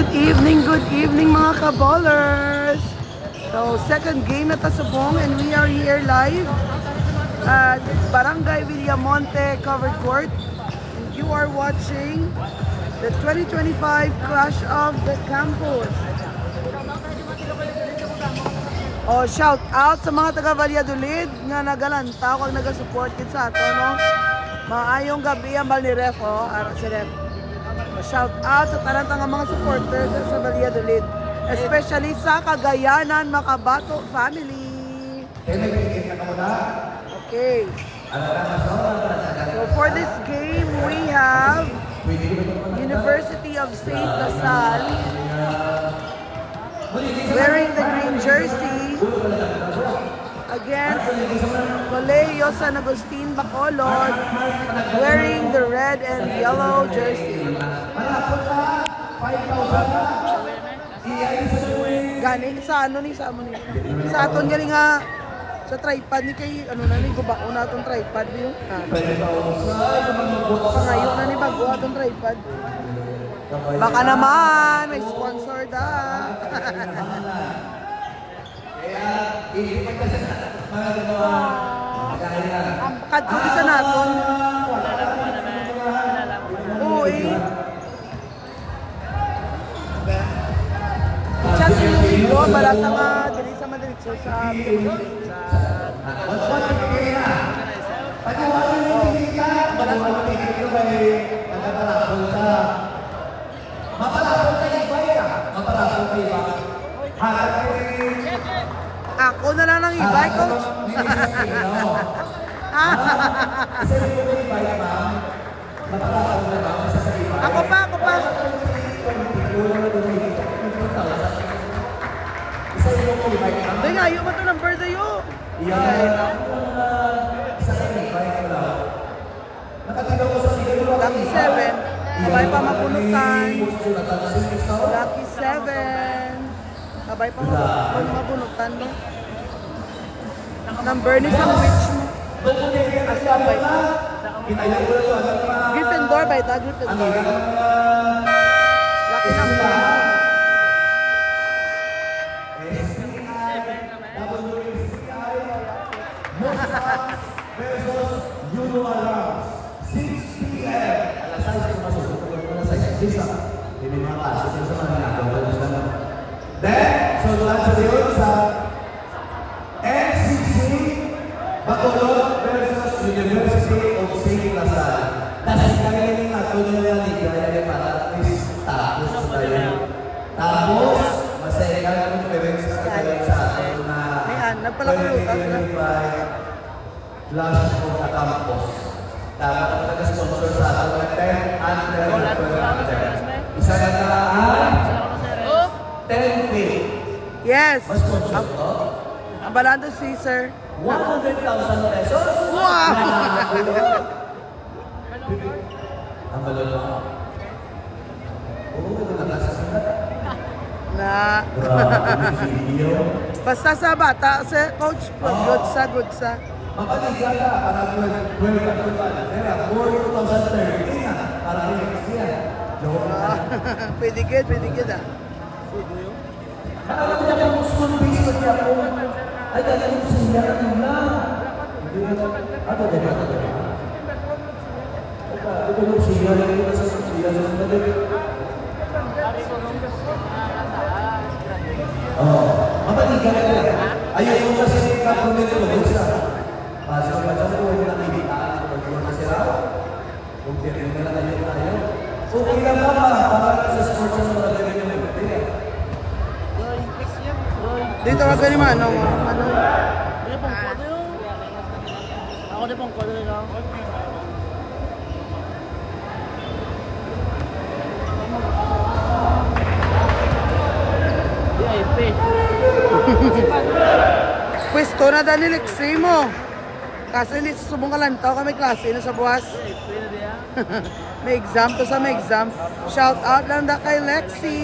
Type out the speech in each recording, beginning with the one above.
Good evening mga ka-ballers! So, second game na tasubong and we are here live at Barangay Villamonte Covered Court. And you are watching the 2025 Clash of the Campus. Oh, shout out sa mga taga Valladolid nga nagalanta kung naga-support kit sa ato, no? Maayong gabi ang bal ni Ref, oh, si Ref. Shout out sa tarantang mga supporters sa Valladolid, especially sa Cagayanan Makabato family. Okay. So for this game, we have University of St. LaSalle wearing the green jersey against Colegio San Agustin Bacolod wearing the red and yellow jersey. Gani sa ano ni sa amo ni. Sa aton gali nga sa tripod ni kay ano na ni gubao na atong tripod yo. Pangayo na ni bago atong tripod. Baka naman may sponsor da. Ang kadto sa naton. Uy. Chat yung ko para sa mga dili sa madiritso sa ako na lang ang ibay, coach. Ako pa. Hindi nga, ayaw mo ito ng birthday yun. Lucky 7. Kabay pa mapunutan. Lucky 7. Kabay pa mapunutan mo. Number ni sandwich mo. Asa ba ito? Gryffindor ba ito? Gryffindor. Lucky number. Versus Unual Rounds 6 p.m. Alas 6 masuk bisa ini mata sama then selanjutnya sa NCC Bacolod versus University of St. LaSalle. Dahil kami ini ngato nila ni kaya para tapos tayo. Tapos masaya ang conference sa atin na nagpalakalutas na Clash of the Campus. Dapat ang nag-sponsor sa atin ng 10 isa na talaan 10 feet. Yes. Ang balando si Sir 100,000 pesos. Wow! Ang balalo. Na. Basta sa bata, si Coach, good sa. Mapatigala para Pwede 4,013 na para next year. Pwede good ah. Alam niya kung school base ko niya po. Ay, talagang siya na. Ano din ako? Ito yung siya na ito sa siya na ito. Mapatigala na. Ayun yung kasi kapag ito Pasok pa siya kung wala nang ibitaan kung wala sila. Kung tinignan na tayo. So, ilang ka para sa sports ang mga ganyan yung mga Dito ka ganyan man, ano? Ako din pong kodo nila. VIP. Pwesto na dahil Lexi mo. Kasi hindi susubong ka lantaw kami klase na sa buwas. May exam to sa may exam. Shout out lang da kay Lexi.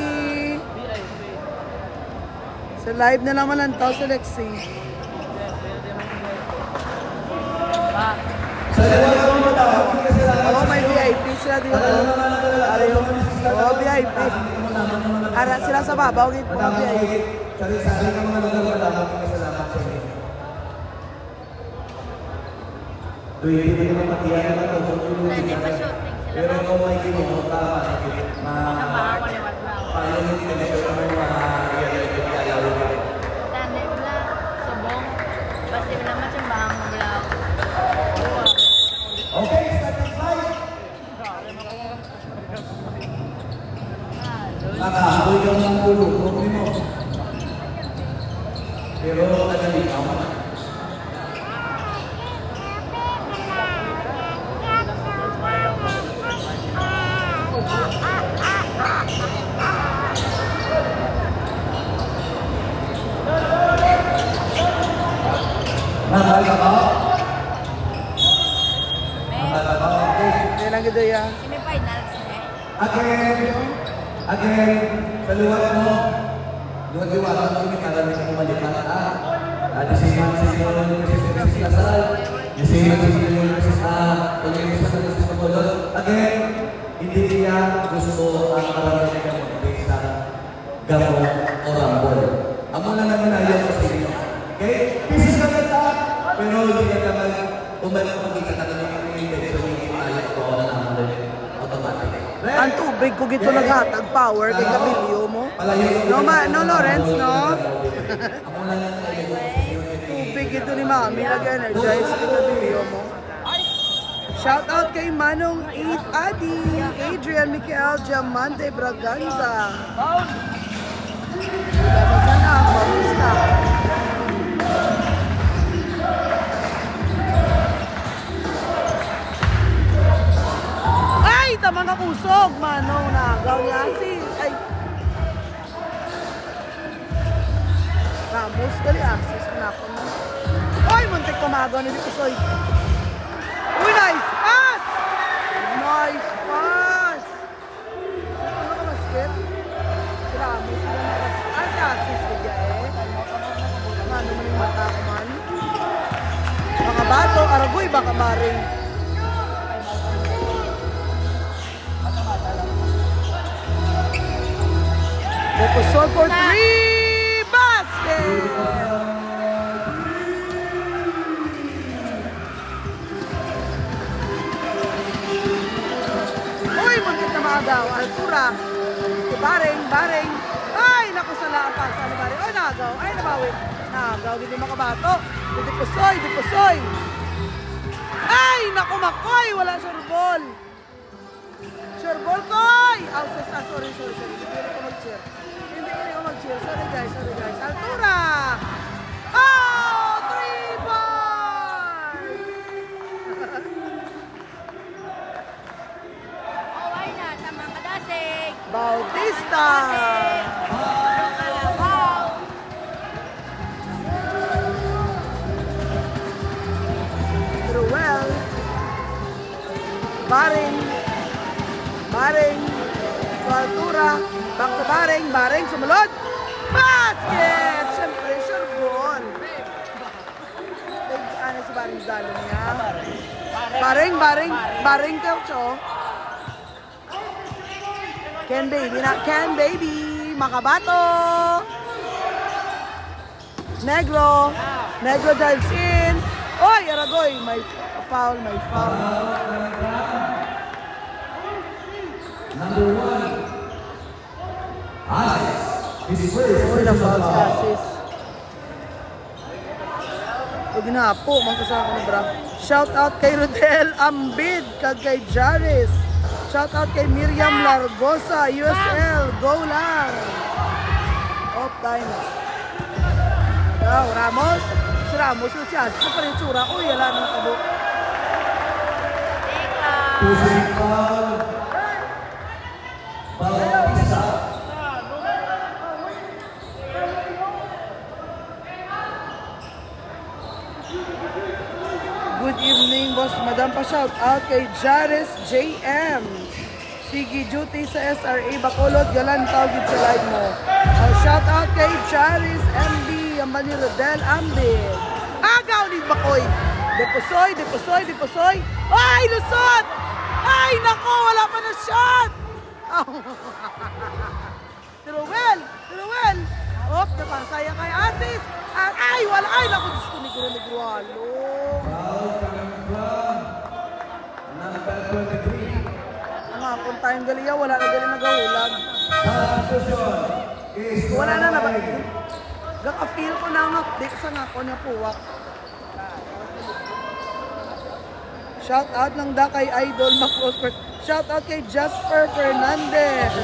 Sa live na naman lantaw si Lexi. Oh, may VIP sila dito. Oh, VIP. VIP. Ara sila sa babaw, git mga VIP. Sari-sari ka mga lugar, madamang salamat sa inyo. Doy, hindi naman matiyan na ito. Pero kung may ginagawa ka, paano hindi na ito naman okay, starting fight! Nakahaboy yung mga tulog mo. Pero kadali ka mo. Mahal ka ba? Mahal ka ba? Yan lang gito yan. Semifinals na Again, sa luwag mo, luwag-iwasan mo kami para may kumalikan ka. Disiman sa inyo ng kasal, disiman sa inyo ng pag-iisa sa pagkakulot. Again, hindi niya gusto ang maraming na mag-base sa gamo o rambol. Amo na naman ayaw ko sa inyo. Okay? Pisis ka ganda, pero hindi ka naman umalik magkikita ka naman yung intention yung ayaw ko na naman automatic. Ang tubig ko gito naghatag power kay Camilio mo. No Lawrence, no? Tubig ito ni Mami, nag-energize kay Camilio mo. Shout out kay Manong Eat Adi, Adrian Michael Diamante Braganza. Sana ako, mabista. Ay, tamang kakusog, Manong, nagaw niya si... Ay. Ramos, gali access na ako na. Ay, muntik kumagaw na dito, soy. Uy, nice pass! Nice pass! Ano ka basket? Si Ramos, si assist ko dyan eh. Ano man yung mata ko man? Baka bato, aragoy, baka maring. Deposol for 3! Basket! Uy, muntik na magaw. Altura. Bareng. Ay, naku sa lapas. Ano bareng? Ay, nagaw. Ay, nabawi. Nagaw. Hindi makabato. Dipusoy. Ay, naku makoy. Wala surbol. Surbol koy! Sorry. Hindi ko mag-cheer. Sorry guys. Altura! Oh! 3 bars! Ay na, tamang kadasig. Bautista! Ruel. Baring. Altura. Back to Baring. Sumunod. Basket! Siyempre, sure ball. Ano si Baring Zalo niya? Baring Kelcho. Ken Baby. Makabato. Negro drives in. Oy, Aragoy. May foul. Number 1. Assist. Uy, na-foul si Assist. Huwag na po, mangkasama ko na bra. Shout out kay Rodel Ambid, kag kay Jaris. Shout out kay Miriam Largosa, USL. Go lang. Off time. Ramos. Si Ramos yung si Assist. Sa paritsura. Uy, yala ng kabo. Good evening, boss. Madam pa shout out kay Jaris JM. Sige duty sa SRA Bacolod, galan tawagid sa live mo. Shout out kay Jaris MB, ang ni Rodel Ambid. Agaw ni Bacoy. Deposoy. Ay, lusot! Ay, nako, wala pa na shot! Tiruel! Tiruel! Op, napasaya kay Asis. At ay, wala. Ay, naku, Diyos ko, negro. Halo. Foul coming from number 23. Ang hapon tayong galiya, wala na galing nagahulag. Substitution is Wala na naman. Gaka-feel ko na ang update sa nga ko niya puwak. Shout out ng da kay Idol Macrosper. Shout out kay Jasper Fernandez.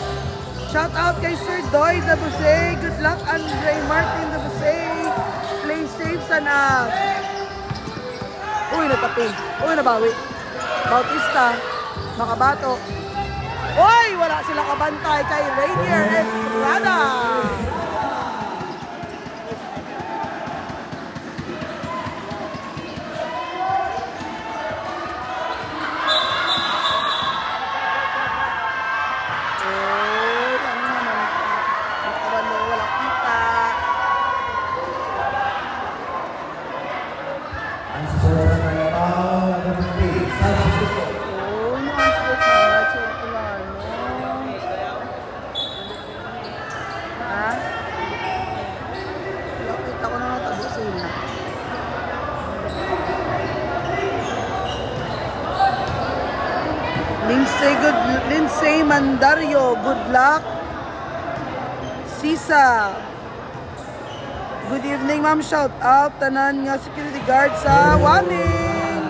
Shout out kay Sir Doy Dabusay. Good luck, Andre Martin Dabusay. Play safe sana. Uy, natapin. Uy, nabawi. Bautista. Makabato. Uy, wala sila kabantay kay Rainier Estrada. Lindsay Mandario, good luck. Sisa, good evening ma'am, shout out tanan nga security guard sa Waming.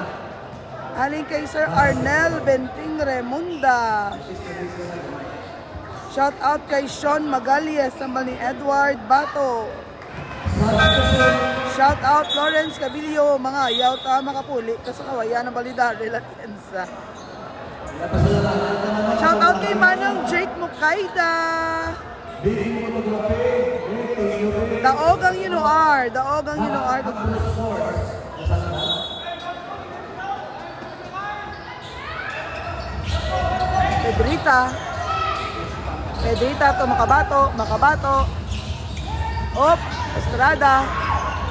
Aling kay Sir Arnel Benting Remunda. Shout out kay Sean Magalles, sambal ni Edward Bato. Shout out Lawrence Cabilio, mga ayaw ta makapuli kasi kawayan ng balidar relatensa. Shout out kay Manong Jake Mukaida. Daogang Yunuar. Daogang Yunuar. Pedrita. Pedrita to Makabato. Makabato. Op. Estrada.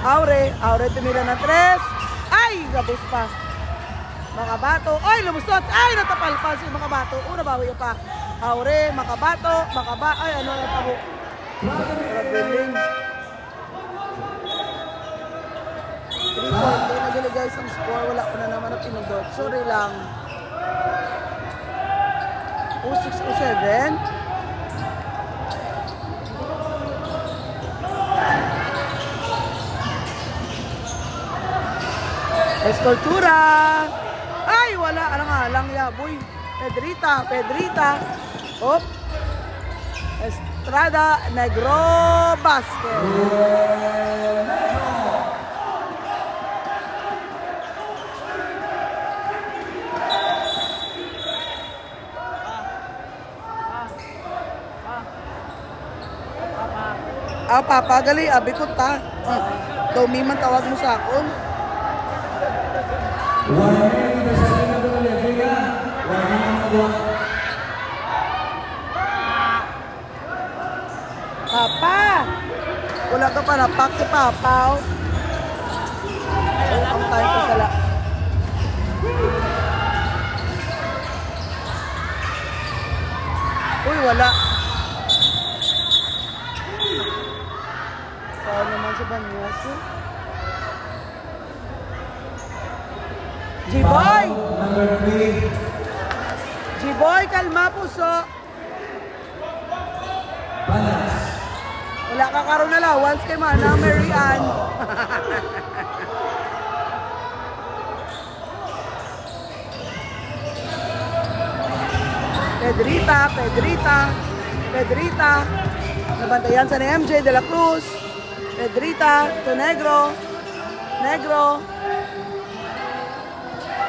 Aure. Aure tumira na 3. Ay! Gabos pa. Makabato. Ay, lumusot. Ay, natapalpal si Makabato. Una bawi pa. Aure, Makabato, ay, ano na tabo. Traveling. 3-4. Nagili guys ang score. Wala ko na naman na pinudot. Sorry lang. 06-07. Escultura. Ay, wala. Ano nga lang ya, boy. Pedrita. Op. Estrada Negro Basket. Papa, gali, abikot ta. Domi man tawag mo sa akon. Papa! Wala ka pa napak si Papa. Ang tayo ko sala. Uy, wala. Saan naman si Banyas? G-Boy! G-Boy, kalma puso. Wala ka karoon na lawans kay Mana, Mary Ann. Pedrita. Nabantayan sa ni MJ de la Cruz. Pedrita, to Negro.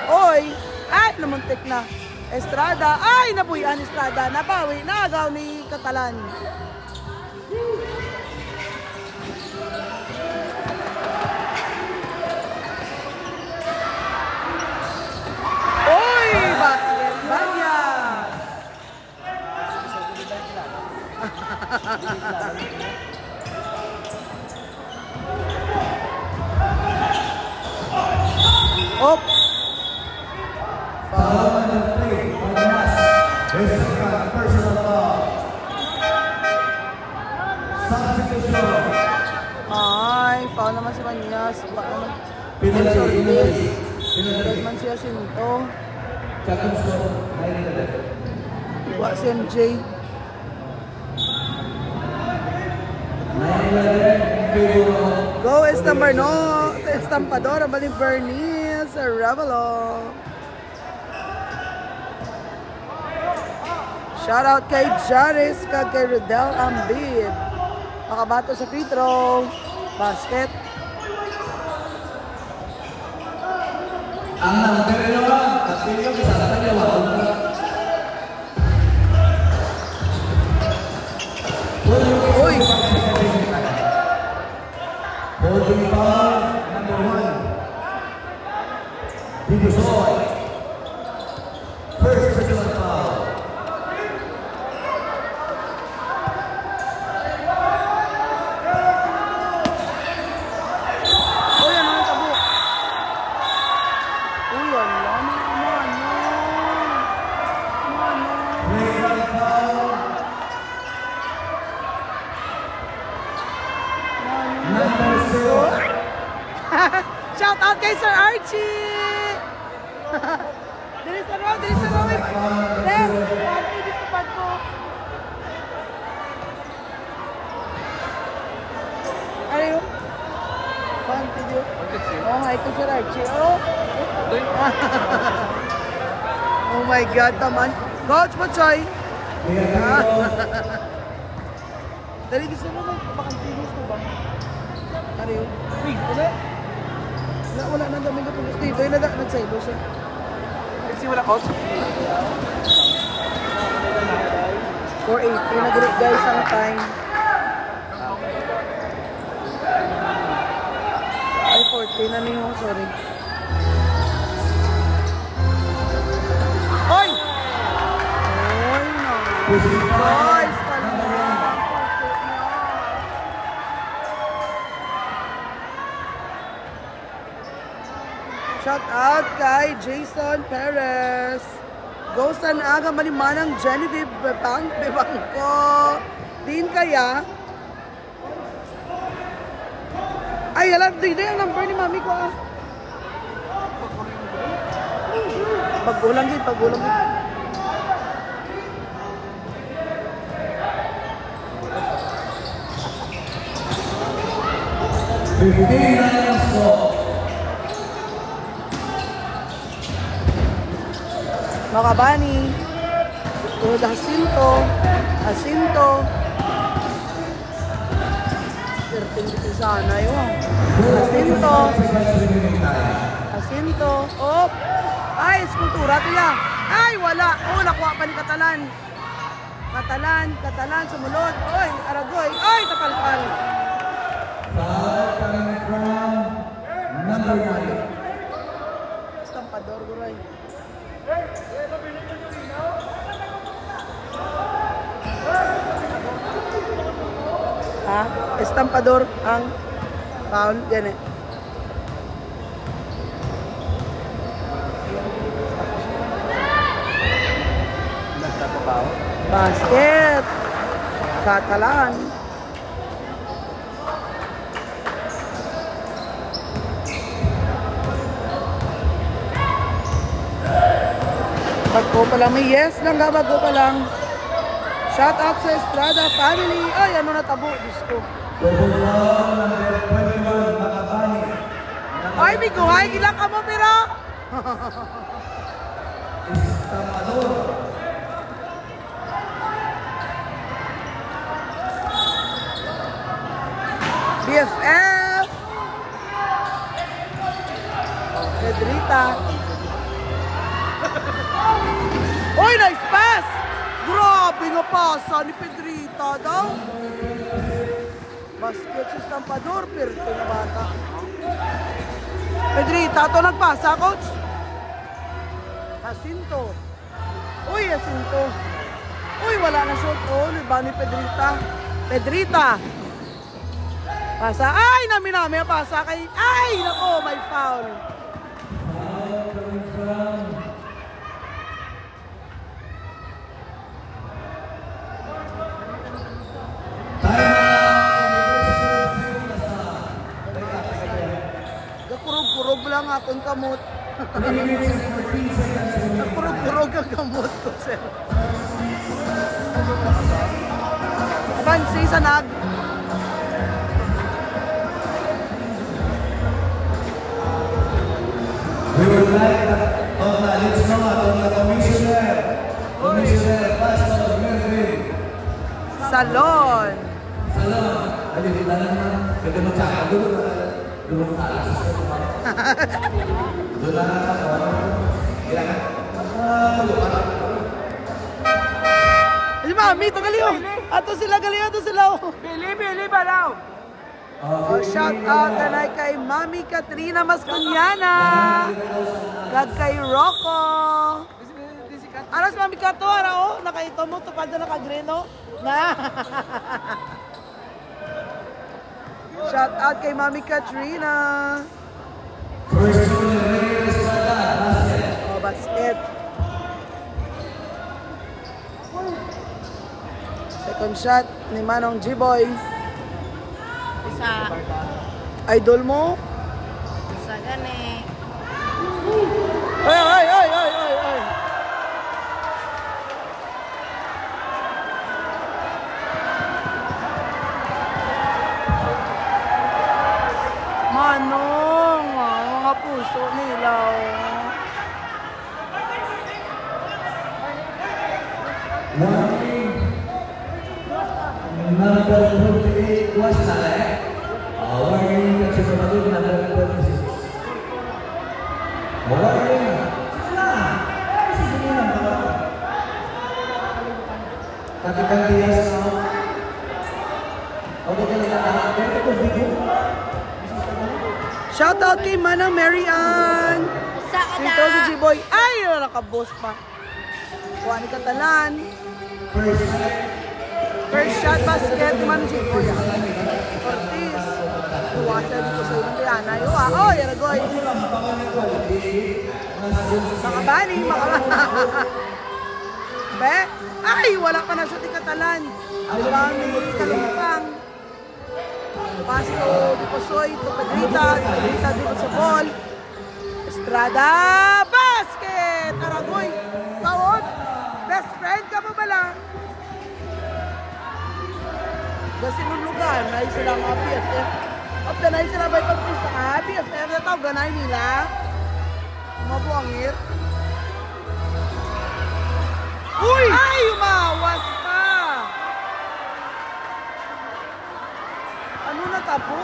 Oy, ay, namuntik na. Estrada, ay, nabuyan Estrada. Nabawi, naagaw ni Catalan. Oy, basket, Banya. Op. Foul on the play. Personal foul. naman si Manyas. Ba naman. Pinalay, pinalay. Pinalay man siya sinto. Chatong score, 9-11. Iwa si MJ. 9-11, favor of... Go Estampador, balik Bernice Revelo. Shoutout kay Jaris, kay Rodel Ambib. Makabato sa free throw. Basket. Ang number naman, Castillo, kasama na niya, Uy! holding foul, number 1. Dibusoy. First personal foul. Uy, ano yung tabo? Uy, wala. Playground foul. Number 0. Shout out kay Sir Archie! Dili sa row, dili sa row. Sir, Archie, dito pa ko. Ano yun? Continue. Oh, hi to Sir Archie. Oh. Oh my God, naman. Coach Pachoy. Dali, gusto mo ba? Pakantinis mo ba? Ano yun? Uy, wala. Wala nang dami na pulis dito. Yung nagsaylo siya. Nagsimula, coach? 4:80 na great guys ang time. Ay, 14 na niyo. Sorry. Oy! Oy, no. Boys, shout out kay Jason Perez. Go sa naaga malimanang Genevieve Bebangko. Din kaya? Ay, alam, di yung number ni mami ko ah. Pag-ulang din, pag-ulang din. Makabani. Tulad Jacinto. Jacinto. Certain dito sana yun. Jacinto. Jacinto. Oh! Ay, eskultura ito yan. Ay, wala. Oh, nakuha pa ni Catalan. Catalan, sumulod. Oy, Aragoy. Ay, tapalpal. Foul coming from number 9. Estampador, guray. Ha? Estampador ang foul. Yan eh. Basket. Catalan. Bago pa lang, may yes lang nga, bago pa lang. Shout out sa Estrada family. Ay, ano na tabo, Diyos ko. Ay, may guhay, ilang ka mo, pero? BFF. Pedrita. Uy, nice pass! Grabe nga pasa ni Pedrita daw. Basket sa Estampador, pero ito na bata. Pedrita, ito nagpasa, coach. Jacinto. Uy, Jacinto. Uy, wala na shot. Oh, liba ni Pedrita. Pedrita. Pasa. Ay, namin pasa kay... Ay, nako, may foul. ang akong kamot. Nagpurog-purog ang kamot ko, sir. Fancy sa nag. We would like to let's know the Commissioner Pastor Mervin. Salon. Salon. Ay, hindi na naman. Pwede mo tsaka. Doon ka. Doon na ako. Kailangan. Ay, mami, ito galiw. Ato sila, galiw. Ato sila. Bili ba daw? Oh, shout out na kay Mami Katrina Mascunyana. Kag kay Rocco. Aras Mami Kato, ara o. Nakaito mo, tupad na nakagreno. Na. Shout out kay Mami Katrina. Oh, basket. Second shot ni Manong G-Boy. Sa Idol mo? gani. Ay! Manong, mga puso nila. Number 28 was Saleh. Warning at Superbatid, number 26. Warning. Sila. Sila lang ba? Katikan dia sa. Okay ka lang. Pero kung bigo. Shout out kay Manang Mary Ann. Sa Dito si G-Boy. Ay, nakabos pa. Kuha ni Katalan. First shot basket man G-Boy. Ortiz. Tuwasa dito sa ibang kayana. Oh, yaragoy. Makabani, Be? Ay, wala pa na siya ni Katalan. Ang kalupang. Pasto, Diposoy, Pedrita dito sa ball. Estrada, basket! Aragoy, tawon. Best friend ka pa bala? Kasi nung lugar, na silang PFF. After na sila ba pagpisa ka, PFF na tawag ganay nila. Mabuangir. Uy! Ay, umawas ka! Ano na tapo?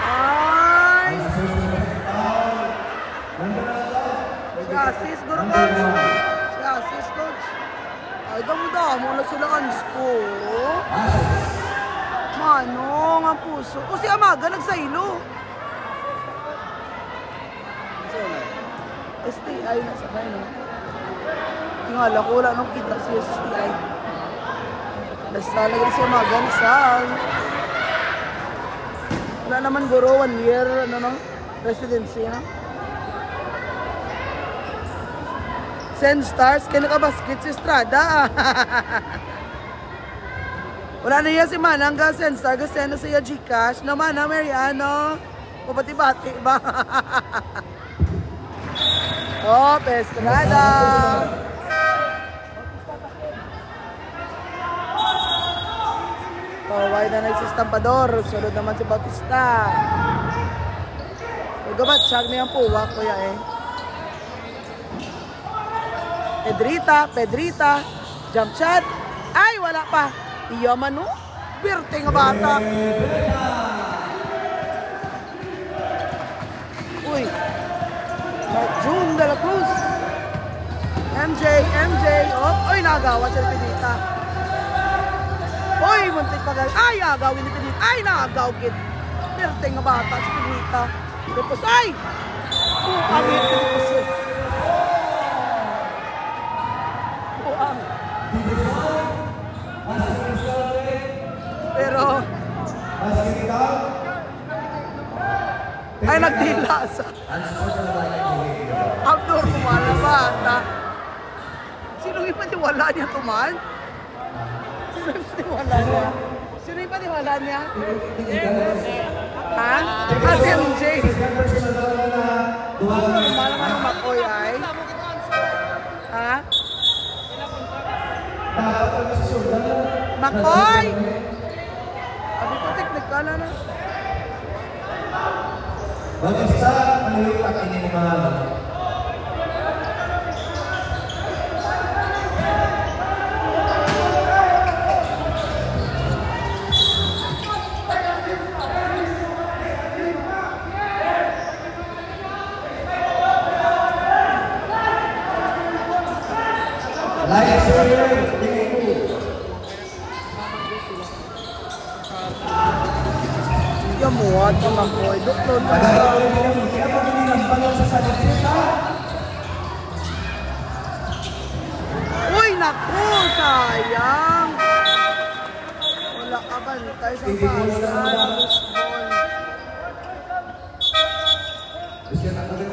Ay! Si Asis, guro coach. Si Asis, coach. Ay, damo na sila kansko. Manong, ang puso. O si Amaga, nagsailo. STI na sa kayo, no? Tingala ko, wala nang kita si STI. Basta lagi si Amaga, nasal. Wala naman guro, 1 year, residency, no? Send stars, kaya nakabasket si Estrada. Wala na yan si Manang ga send star, ga send na siya Gcash. Naman na, Mariano. Pabati-bati ba? Oh, Estrada. Kaway na nagsistampador. Sunod naman si Bautista. Gabat, siyag na yung puwa, kuya eh. Pedrita, jump shot. Ay, wala pa. Iya man, no? Birte nga bata. Uy. June de la Cruz. MJ. Oh, ay, nagawa siya ni Pedrita. Uy, muntik pa gal. Ay, agawin ni Pedrita. Ay, nagawin. Birte nga bata si Pedrita. Tapos, ay! Pangit ni Pedrita. Pero ay nagdila sa outdoor kumala bata. Sino yung ipaniwala niya tuman? Sino yung ipaniwala niya? Ha? Si MJ. Malam ang Makoy ay? Ha? Makoy! Abi ko teknik ka na. Basta, malipat ini ni mga Yamuat ang Makoy. Duklod ka. Uy, naku! Sayang! Wala ka bantay sa pasan.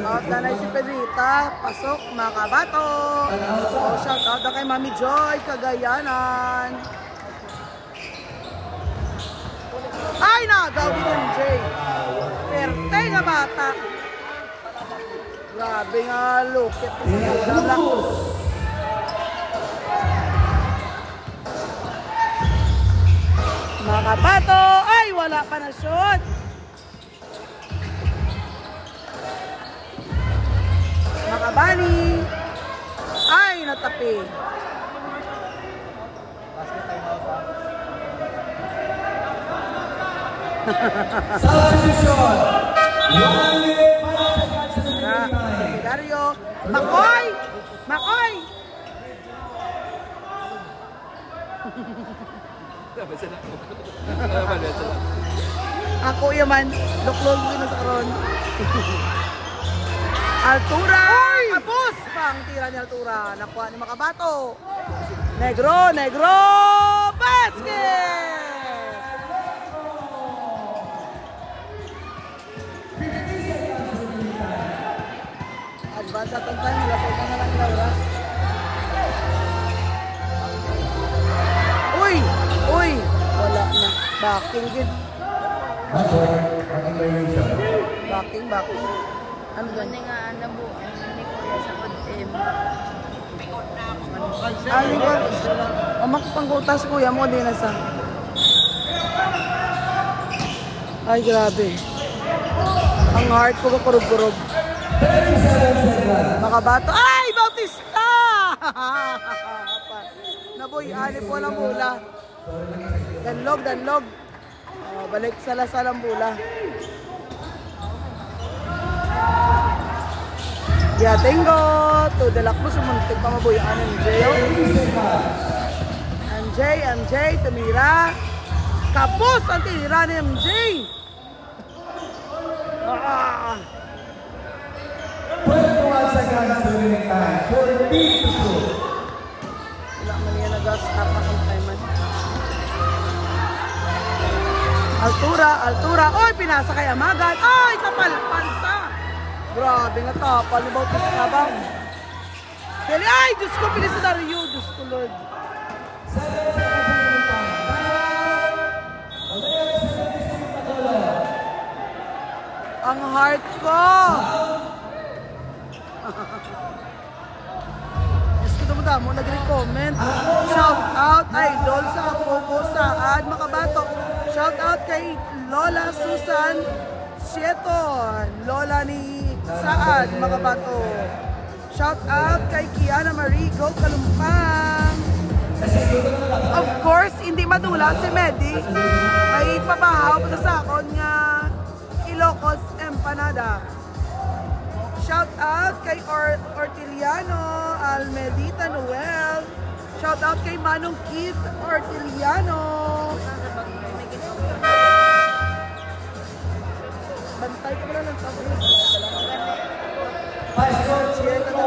Out na si Pedrita. Pasok, mga kabato. Shout out na kay Mami Joy, Cagayanan. Ay, nagaw din yung Jay. Perte nga bata. Grabe nga, lukit. Mga kabato. Ay, wala pa na shoot. Mga kabani. Ay, natapi. Substitution! Dario. Makoy! Makoy! Ako yaman. Duklog ko na sa karon. Altura! Kapos! Pang tira ni Altura. Nakuha ni Makabato. Negro! Negro! Basket! Advance at ang time, nila po na lang Laura. Uy! Uy! Wala na. Backing good. Backing, backing. Ano doon? Hindi nga, nabu, ni Kuya sa pag-tim. Ano ba? Makapangkutas kuya mo, di na sa. Ay, grabe. Ang heart ko kurog-kurog. Makabato. Ay, Bautista! Naboy, ani po lang mula. Danlog, danlog. Balik sa lasalang mula. Ya, tengo. To dalak mo sumuntik pa maboy. MJ. MJ, tumira. Kapos ang tinira ni MJ. Ah! 21 seconds remaining time. 42. Wala man yan nag-stop akong time. Altura, Altura. Oy, pinasa kay Amagan. Ay, kapal, pansa. Grabe nga tapal. Ano ba ito sa bang? Ay, Diyos ko, pinis na Rio. Diyos ko, Lord. Ang heart ko. Diyos ko naman mo, nag-recommend. Shout out, idol sa Apopo Saad, Makabato. Shout out kay Lola Susan Sieton, Lola ni Saad, Makabato. Shout out kay Kiana Marigo Kalumpang. Of course, hindi madula si Medi. May pabahaw pa sa akon nga Ilocos Empanada. Shout out kay Ortiliano Almedita Noel. Shout out kay Manong Keith Ortiliano. Bantay ka pala ng tapos. Pastor Chieto,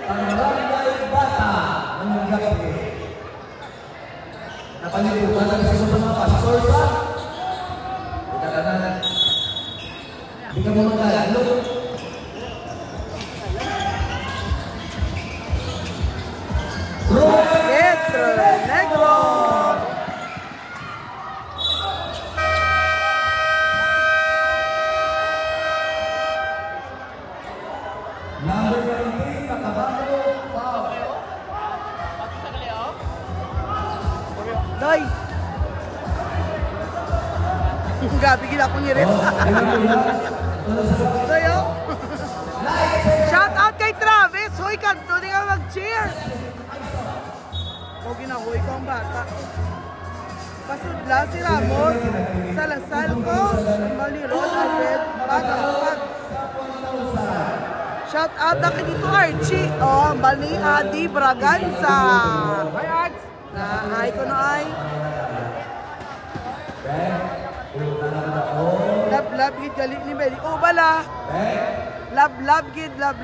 ang barangay bata ng gabi. Napalilipan na kasi sa mga pastor sa Itanan. Hindi ka mo maglalalo. Petro Negro. Doy! Gabi gila ko ni Red. Doy, oh! Shout out kay Travis! Hoy, kanto, di ka mag-cheer! O ginahoy ko ang bata. Pasudla si Ramos, Salasal ko, Malirol, Alfred, Pagapag. Shout out na dito Archie, oh, Bali Adi Braganza. Hi, Ads! Ay ko na ay. Lab gid gali ni Beli. Oh bala. Lab gid ka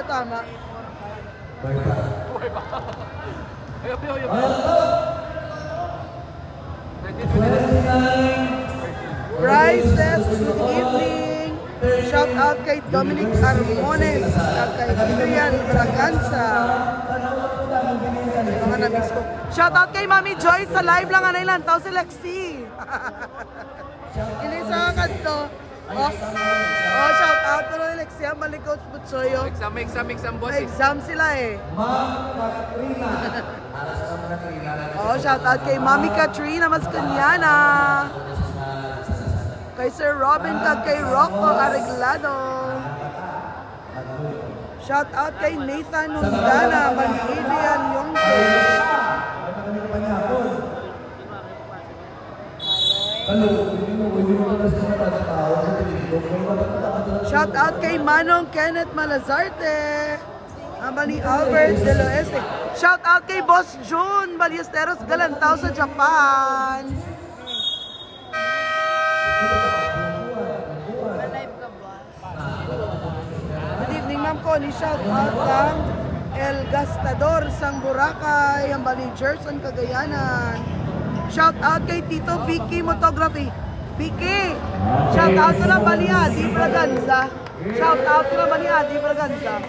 tama. Bryce says good evening. Shout out kay Dominic Armones at kay Adrian Braganza. Mga nabis ko. Shout out kay Mami Joy sa live lang anay lantaw si Lexi. Inisa ka to. Oh, shout out ko rin Lexi ang balik Coach Butsoyo. Exam, boss. Exam sila eh. Ma'am Katrina. Oh, shout out kay Mami Katrina Mascanyana. Kay Sir Robin kag kay Rocco Areglado. Shout out kay Nathan Nundana, Manilian Yongke. Shout out kay Manong Kenneth Malazarte. Ambali Albert De Loeste. Shout out kay Boss June Ballesteros Galantao sa Japan. Good evening, Ma'am Connie. Shout out kang El Gastador sang Boracay, Ambali Jerson Cagayanan. Shout out kay Tito Vicky Photography. Vicky, shout out ko na Bali Adi Braganza. Shout out ko na Bali Adi Braganza.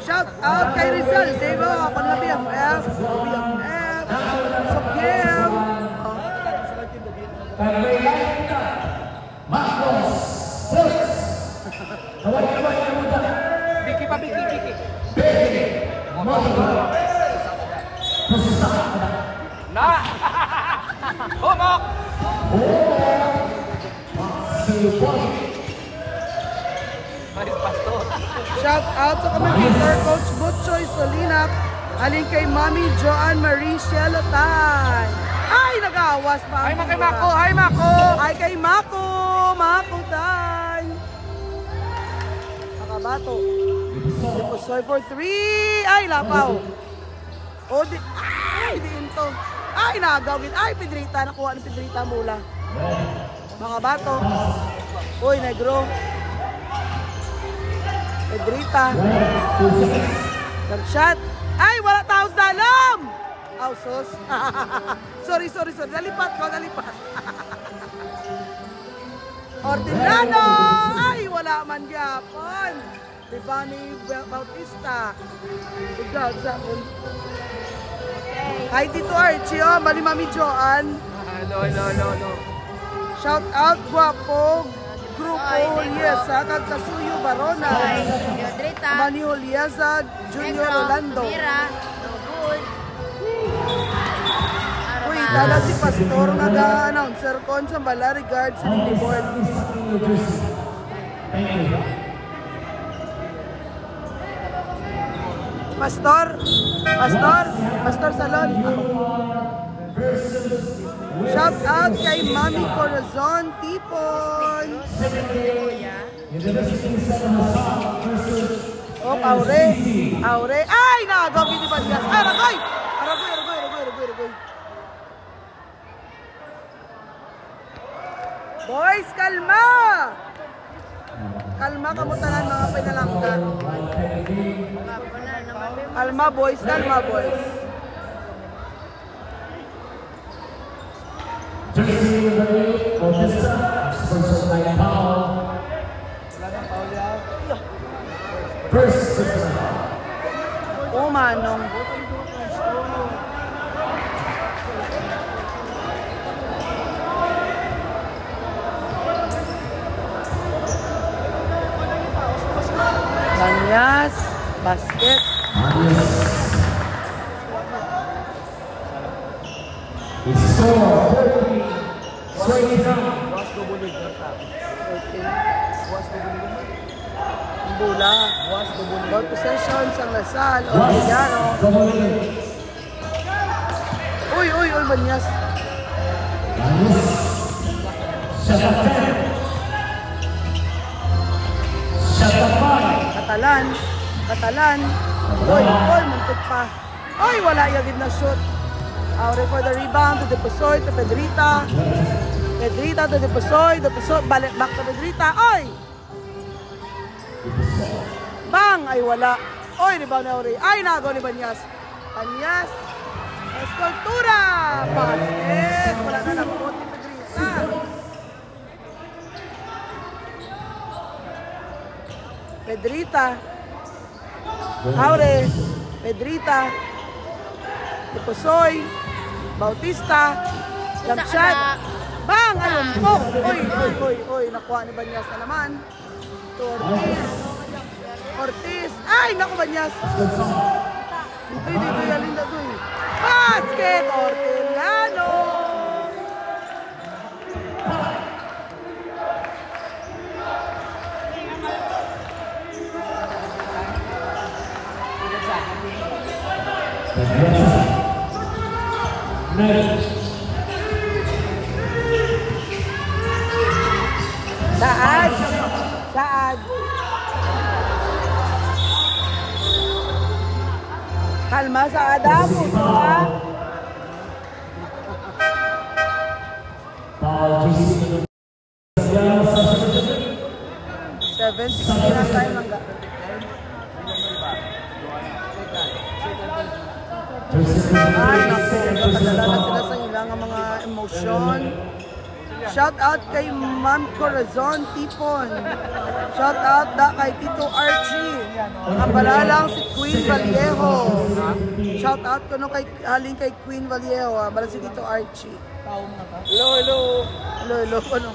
Shout out kay Rizal Diego, ako na BFF, Sokiem. Biki. Na! Humok! Shout out sa commentator Coach Butchoy Solinak, alin kay Mami Joanne Marie Shelotay. Ay, nag-aawas pa. Hi, kay Mako! Hi, Mako! Ay, kay Mako! Mako tay! Nakabato. Soy for 3. Ay, lapaw. O, di... Ay, di ito. Ay, nagawin. Ay, Pedrita. Nakuha ng Pedrita mula. Mga bato. Uy, negro. Pedrita. Nag-shot. Ay, wala taos dalam! Aw, sus. Sorry. Dalipat ko. Ordinano! Ay, wala man yapon. Ribani Bautista. Ugad sa un. Hi dito Archie, oh. Bali Mami Joanne. Hello. Shout out, guwapo. Grupo Juliesa, kag Kasuyo Barona. Mani Juliesa, Junior Rolando. Uy, tala si Pastor nga ga-announcer kon sa bala regards sa board. Pastor Salon. Shout out kay Mami Corazon Tipon. Oh, Aure. Ay, nagabi ni Balias. Aragoy. Boys, kalma! Kalma kamutalan mga pinalangga. Kalma boys. Oh, manong. Basket. Bola. Ball possession sa Lasal. Orellano. Uy, Manyas. Katalan. Uy, muntik pa. Uy, wala yagid na shoot. Aure for the rebound to Deposoy, to Pedrita. Pedrita to Deposoy, balik back to Pedrita. Uy! Bang! Ay, wala. Uy, rebound na Aure. Ay, nago ni Banyas. Banyas. Escultura! Basket! Wala na nabot ni Pedrita. Pedrita. Aure. Pedrita. Deposoy. Bautista. Jump shot. Bang! Ayun po. Uy. Nakuha ni Banyas na naman. To Ortiz. Ay, naku Banyas. Dito yan linda to eh. Basket! Ortellano! Saad. Kalma sa Adam. Ha? 7:60 na tayo langga. Ay, naku. Padala na sila sa ilang mga emosyon. Shout out kay Ma'am Corazon Tipon. Shout out da kay Tito Archie. Ang balalang si Queen Vallejo. Shout out ko no kay haling kay Queen Vallejo. Bala si Tito Archie. Hello. Ano?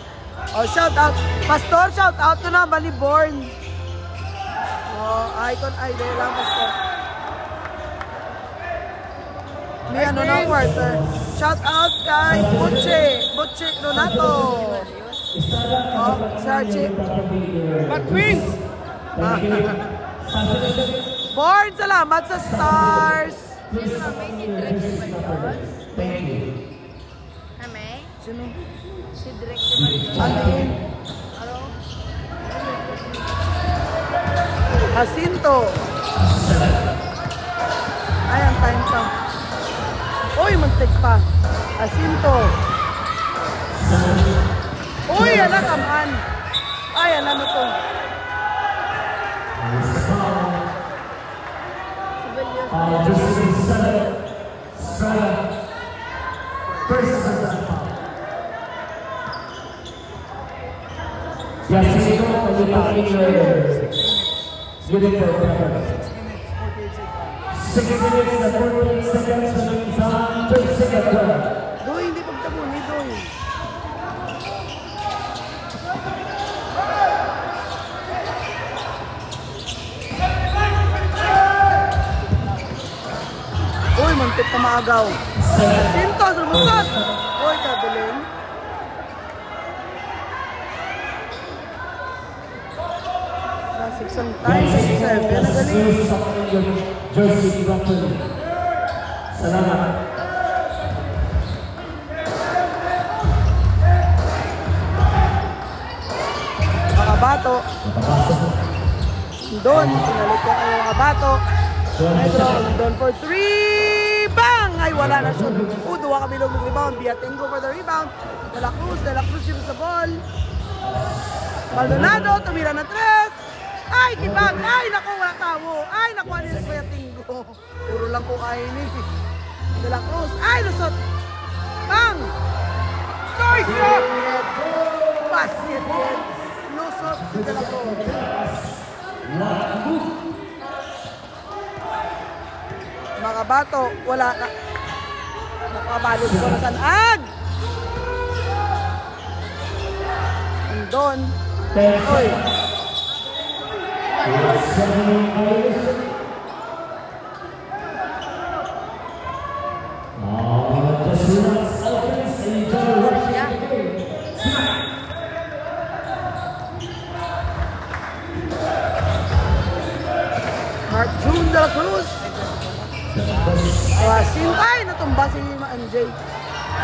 Oh, shout out. Pastor, shout out ko na Bali Born. Oh, icon idol lang Pastor. May ano na quarter. Shout out kay Butche Donato. Oh, Sarchi. McQueen! Born, salamat sa stars. Sino na may si Drex Malios? May? Sino? Si Drex Malios. Atin. Ano? Jacinto. Ay, ang time pa. Uy, mag-take pa. Jacinto. Uy, anak aman. Ay, alam mo to. Doy, hindi pagtabuni, Doy. Uy, muntik pa maagaw. Sinto, sumusot. Uy, kabiling. Six ang time, 6-7. Nagaling. Salamat. Makabato. Doon, pinalik ko kayo Makabato. Metro, doon for 3. Bang! Ay, wala na shoot. Duwa kami long rebound. Biatengo for the rebound. De La Cruz yun sa ball. Maldonado, tumira na 3. Ay, kibag! Ay, naku, wala tawo. Ay, nakuha nila Biatengo. Puro lang ko kain eh. De La Cruz. Ay, lusot. Bang! Nice shot! Basket. Lusot si De La Cruz. Makabato, wala na. Nakabalos ko na sa ag! Andon. Oy.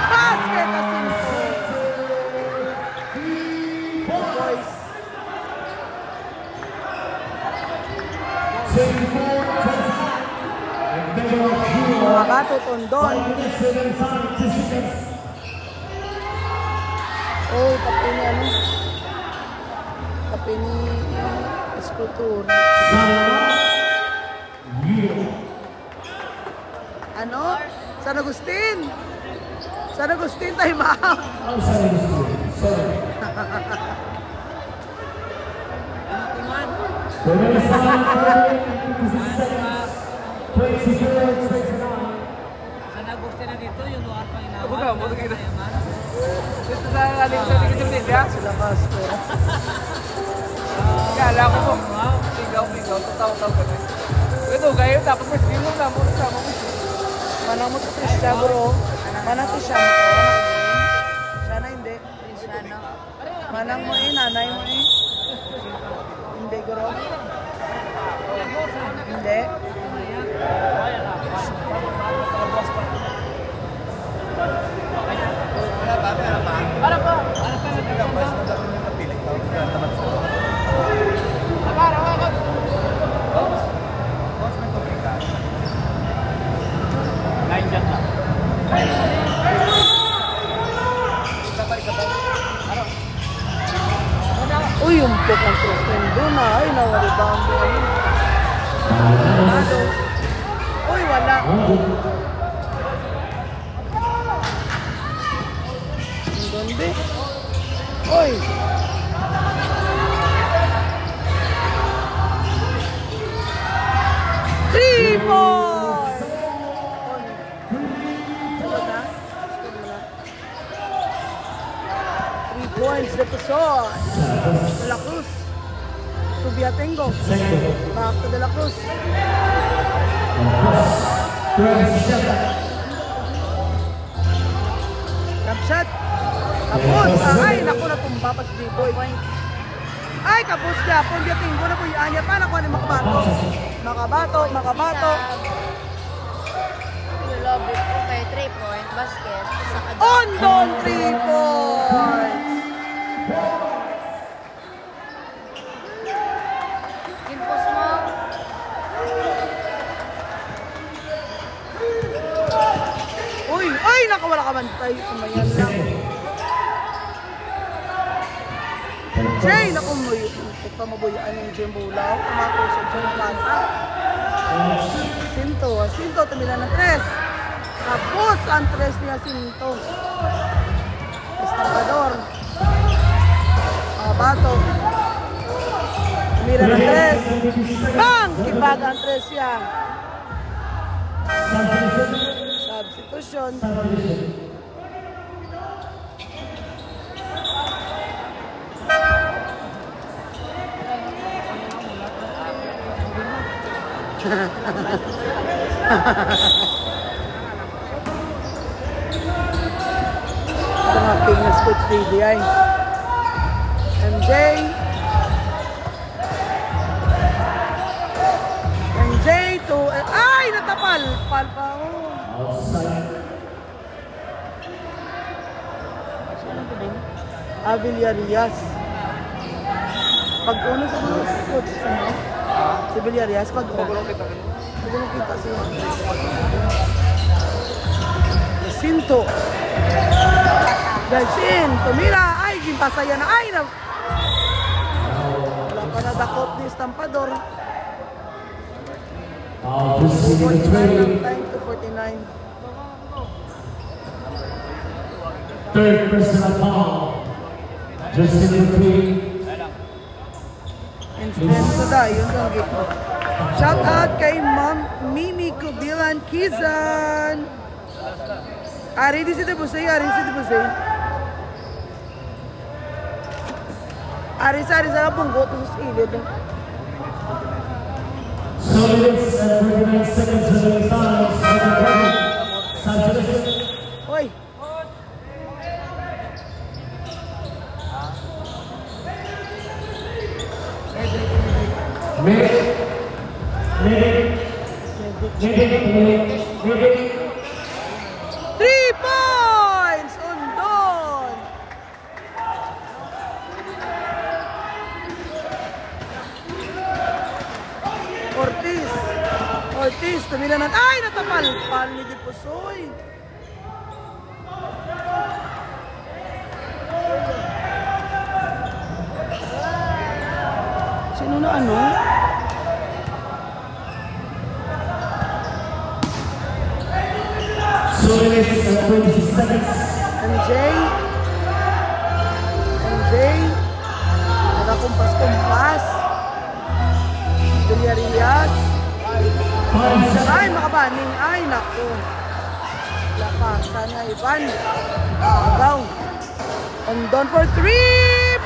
Basket na Sinto. Boys. Mga bato Tondon. Oh, kape ni ano? Kape ni Escultura. Ano? San Agustin. San Agustin, time out. Sana gusto na dito, yung luar pang inawa. Buka, buka kita. Dito sa aling sa tingin ya. Sila Castro. Kala ko po. Pigaw. Tataw ka na. Ito, kayo, dapat mas mo na. Manang mo ito siya, bro. Manang ito siya. Siya na hindi. Cristiano. Manang mo nanay mo Hindi, bro. Hindi. Uy, yung pok ang Kristen doon na. Ay, nawaribang doon. Uy, wala. Doon be. Uy. Three points! Points de Pasor. De La Cruz. Tubiatengo. Back to De La Cruz. Jump shot. Tapos. Ay, naku, natumba pa si J-Boy. Ay, kapos niya. Tubiatengo na po yung anya. Paano ko ano makabato? Makabato. You love it. Okay, 3-point basket. Ondon 3 points. Impos mo. Uy, ay, nakawala ka man tayo. Kumayan lang. Jay, naku mo yun. Pamabuyaan yung Jim Bulaw. Kumakusog sa yung plaza. Sinto, tumila ng 3. Tapos, ang 3 niya Sinto. Estrador. Bato. Tumila ng 3. Bang! Kibaga ang 3 niya. Substitution. Ito nga king na Sports TV ay MJ to ay natapal pal pa Avillarias pag uno sa mga sports si Villarias pag uno kita siya Sinto Jacinto mira ay gimpasaya na ay na wala pa nadakot ni Estampador 49 time to 49 third personal foul. Jacinto Incident da yun ang gito. Shout out kay Ma'am Mimi Kubilan Kizan. Ari di sila busay. Ari sa bunggo to sa ilid. So minutes and 39 seconds to the time. Hoy. Medic. 3 points! Pal-pal ni Dipusoy. Sino na ano? So it is 20 seconds. MJ. Nakakumpas-kumpas. Villarreal. Ay, makabaning. Ay, naku. Lakasan na Ivan. Agaw. And down for 3.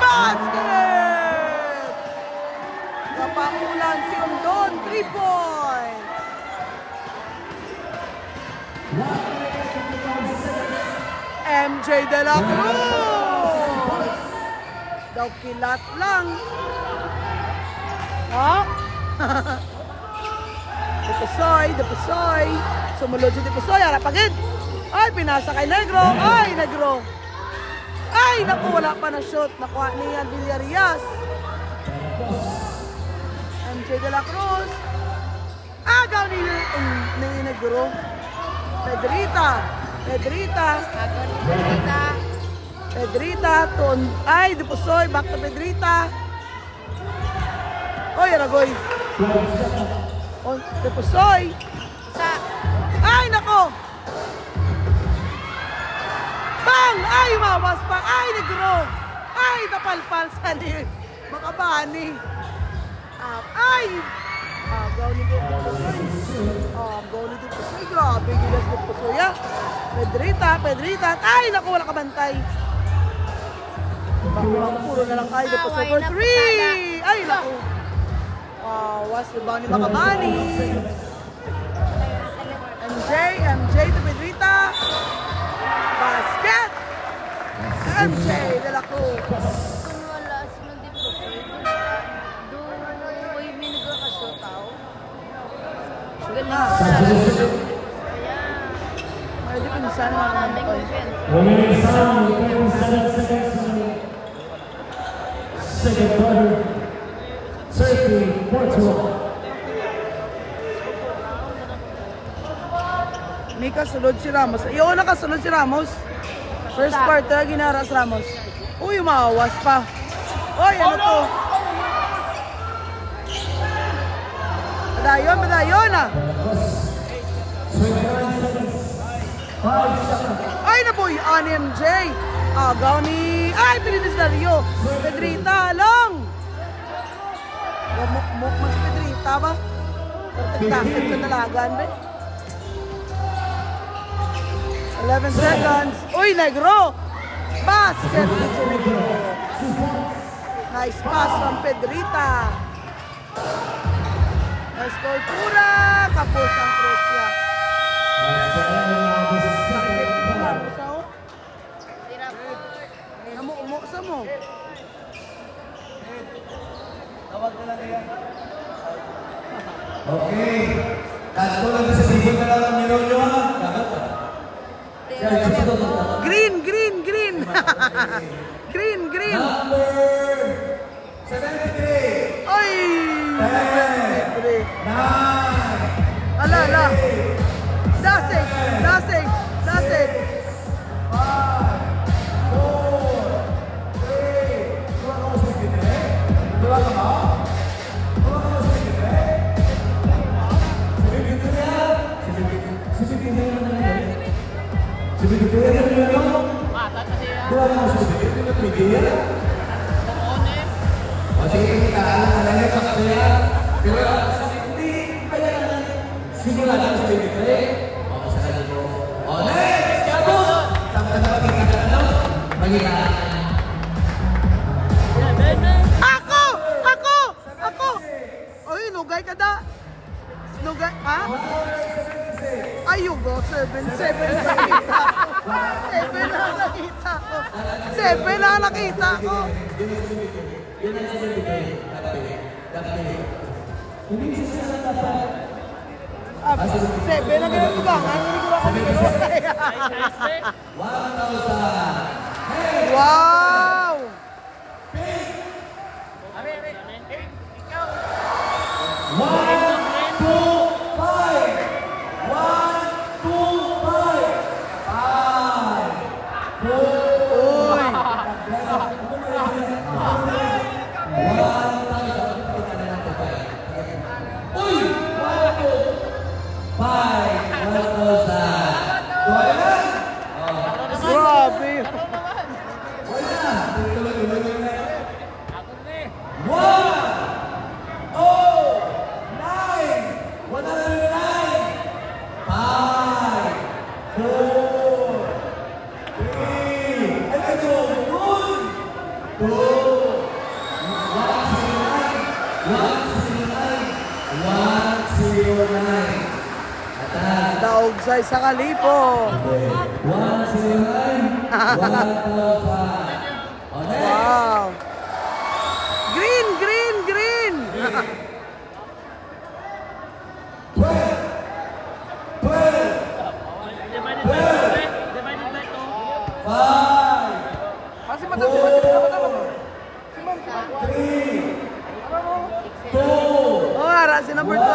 Basket! Kapakulan si Ondon. 3 points. MJ De La Cruz. Daw kilat lang. Ha? Dipusoy. Sumulod si Dipusoy. Harapagid. Ay, pinasa kay Negro. Ay, Negro. Ay, naku, wala pa na shoot. Nakuha niya Villarreal. MJ De La Cruz. Agaw ni Negro. Pedrita. Agaw ni Pedrita. Ay, Dipusoy. Back to Pedrita. Oy, Aragoy. Oh, Dipusoy. Ay, nako. Bang! Ay, mawas pa. Ay, Negro. Ay, napalpal sa lid. Makabani. Ay! Agaw ni Dipusoy. Grabe, gilas ni Dipusoy. Pedrita. Ay, naku, wala kabantay. Puro na lang kayo. Dipusoy for 3. Ay, naku. Was the Bani Makabani. MJ to Pedrita. Basket. MJ De La Cruz. Kung wala, sinong Dipusoy. Doon, may nagkakashoot ako. Galing ko na. Ay, di pinsan mga Maraming defense. Remaining time, 27 seconds. Second quarter. 30-41. May kasulod si Ramos. Iyo, nakasulod si Ramos. First quarter, ginaras Ramos. Uy, umawas pa. Uy, ano to? Padayon ah. 29 seconds. 5 seconds. Ay, naboy, MJ. Agaw ni... Ay, pinitis na Rio. Pedrita, long. Muk mas Pedrita ba? Perfect sa nalagan ba? 11 seconds. Uy, Negro. Basket. Nice pass from Pedrita. Nice kultura. Kapos ang Croatia. Namu-umok sa mo. Tawag na lang yan. Okay. Kanto lang sa sibol na lang ang meron nyo ha. Dapat ba? Green. Number 73. Oy! 10. 9. Ala. Dasig. 'Ako! Oy, nugay ka da. Nugay, ha? Ayugo, 7 nakita ko. 7 na nakita ko. Ah, 7 na ganyan tubangan. Hindi ko ako pinulay. Wow! One, two, five. 1, Uy! Grabe! Daog sa kalipo. 109. Wow! Green, green, green! 5. Kasi madam, si Ma'am. Oh, ara si number 12.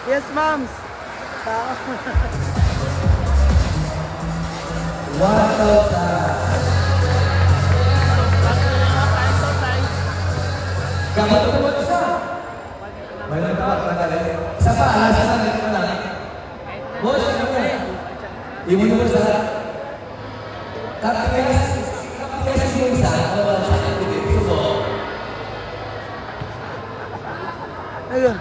Yes, moms. 1,000. Gamit ko ba isa? May nagtawag na galing. Isa pa, alasan na ito na lang. Boss, ano mo? Iwan mo sa kapiyas yung isa. Sa akin, subo. Ayun.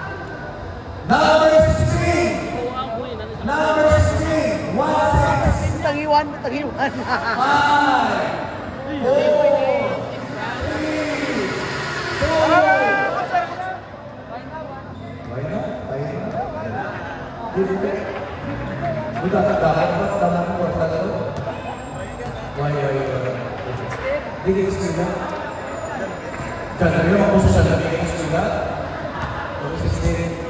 Number 16. Number 16. 1,600. Tangiwan, tangiwan. 5. 4. Udah dapat dalam kuota itu. Wah. Dikit juga. Jangan dia mau susah dan dikit juga. Nomor 16.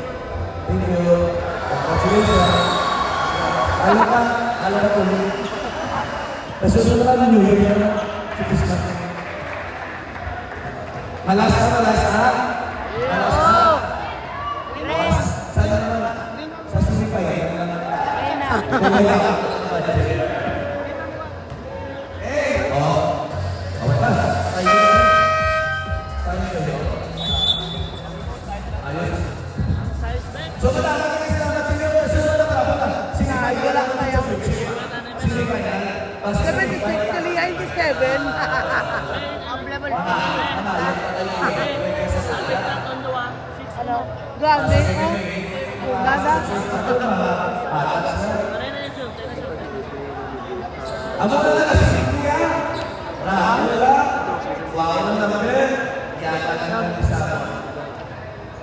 Thank you. Congratulations. Alam ko. Nasusunod na New Year. Malasa. Gamit mo. Nada. Amo na nakasisig niya. Rahula. Wow naman. Yata na ng isa.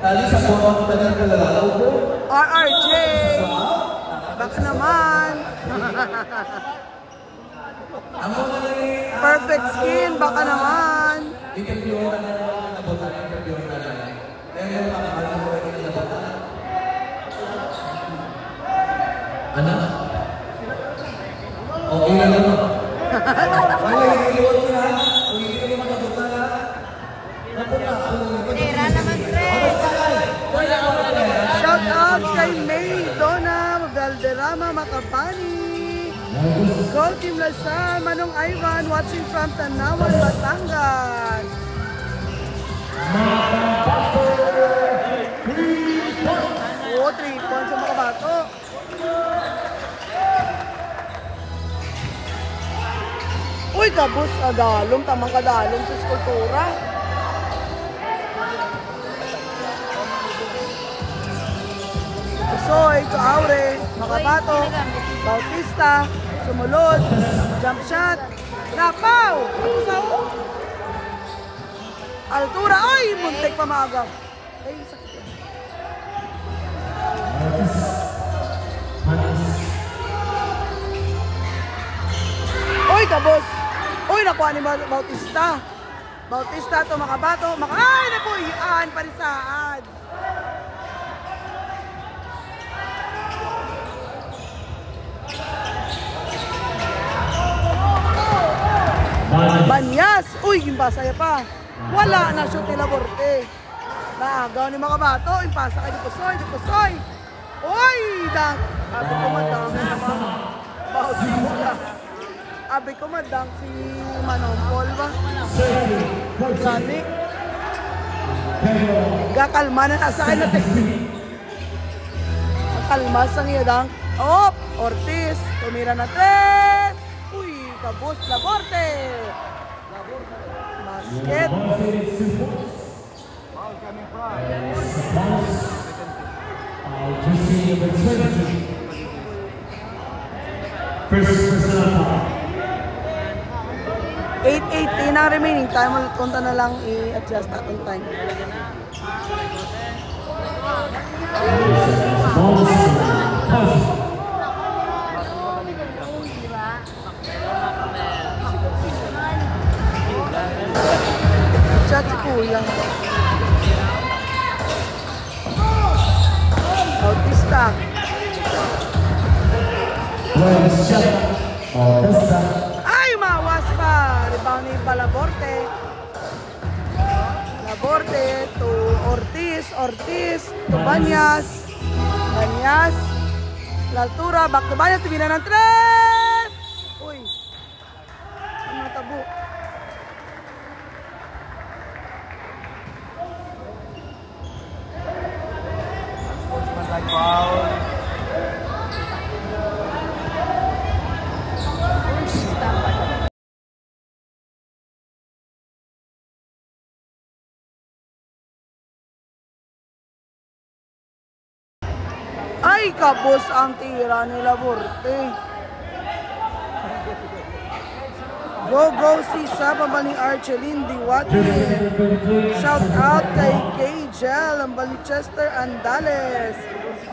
Tali sa buwan ko tayo ng kalalaw ko. RRJ. Baka naman. Amo na lang. Perfect skin. Baka naman. Interview na lang. Interview na lang. Kaya yung makakala mo rin na bata. Ano? Okay na naman. Wala yung iliwan mo na. Kung hindi ka makabuta na. Tira naman, pre. Shout out kay May Donna Valderrama Macapani. Go Team Lasal, Manong Ivan watching from Tanawan, Batangas. Oh, 3 points sa mga bato. Uy, kabus kadalong, tamang kadalong sa skulptura. Soy, Aure, Makabato, Bautista, Sumulod, Jump Shot, Napaw, Akusaw, Altura, ay, muntik pa maagaw. Ay, sakit yun. Uy, kabos! Uy, nakuha ni Bautista. Bautista to Makabato, ay, napuyaan, parisaan. Banyas! Uy, gimbasaya pa. Wala na shoot nila Borte. Naagaw ni Makabato, impasa kay Dipusoy. Uy, madang. Abi ko madang naman. Bawat mula. Abi ko madang si Manong Paul ba? Gani. Gakalma na nasa akin natin. Kalmas ang iyo dang. Oh, Ortiz. Tumira na 3. Uy, kabus Laborte. Basket. First 8:18 na remaining time. Kunta na lang i-adjust atong time. Chat si Kuya. Bautista. Ay, mawas pa. Rebound ni Laborte. Laborte to Ortiz. Ortiz to Banyas. Banyas. La altura. Back to Banyas. Tumina ng 3. Uy. Ano tabo? Ay, kabos ang tira ni Laborte. Go, Sisa. Pambal ni Archelin Diwati. Shout out kay Kjell. Pambal ni Chester Andales.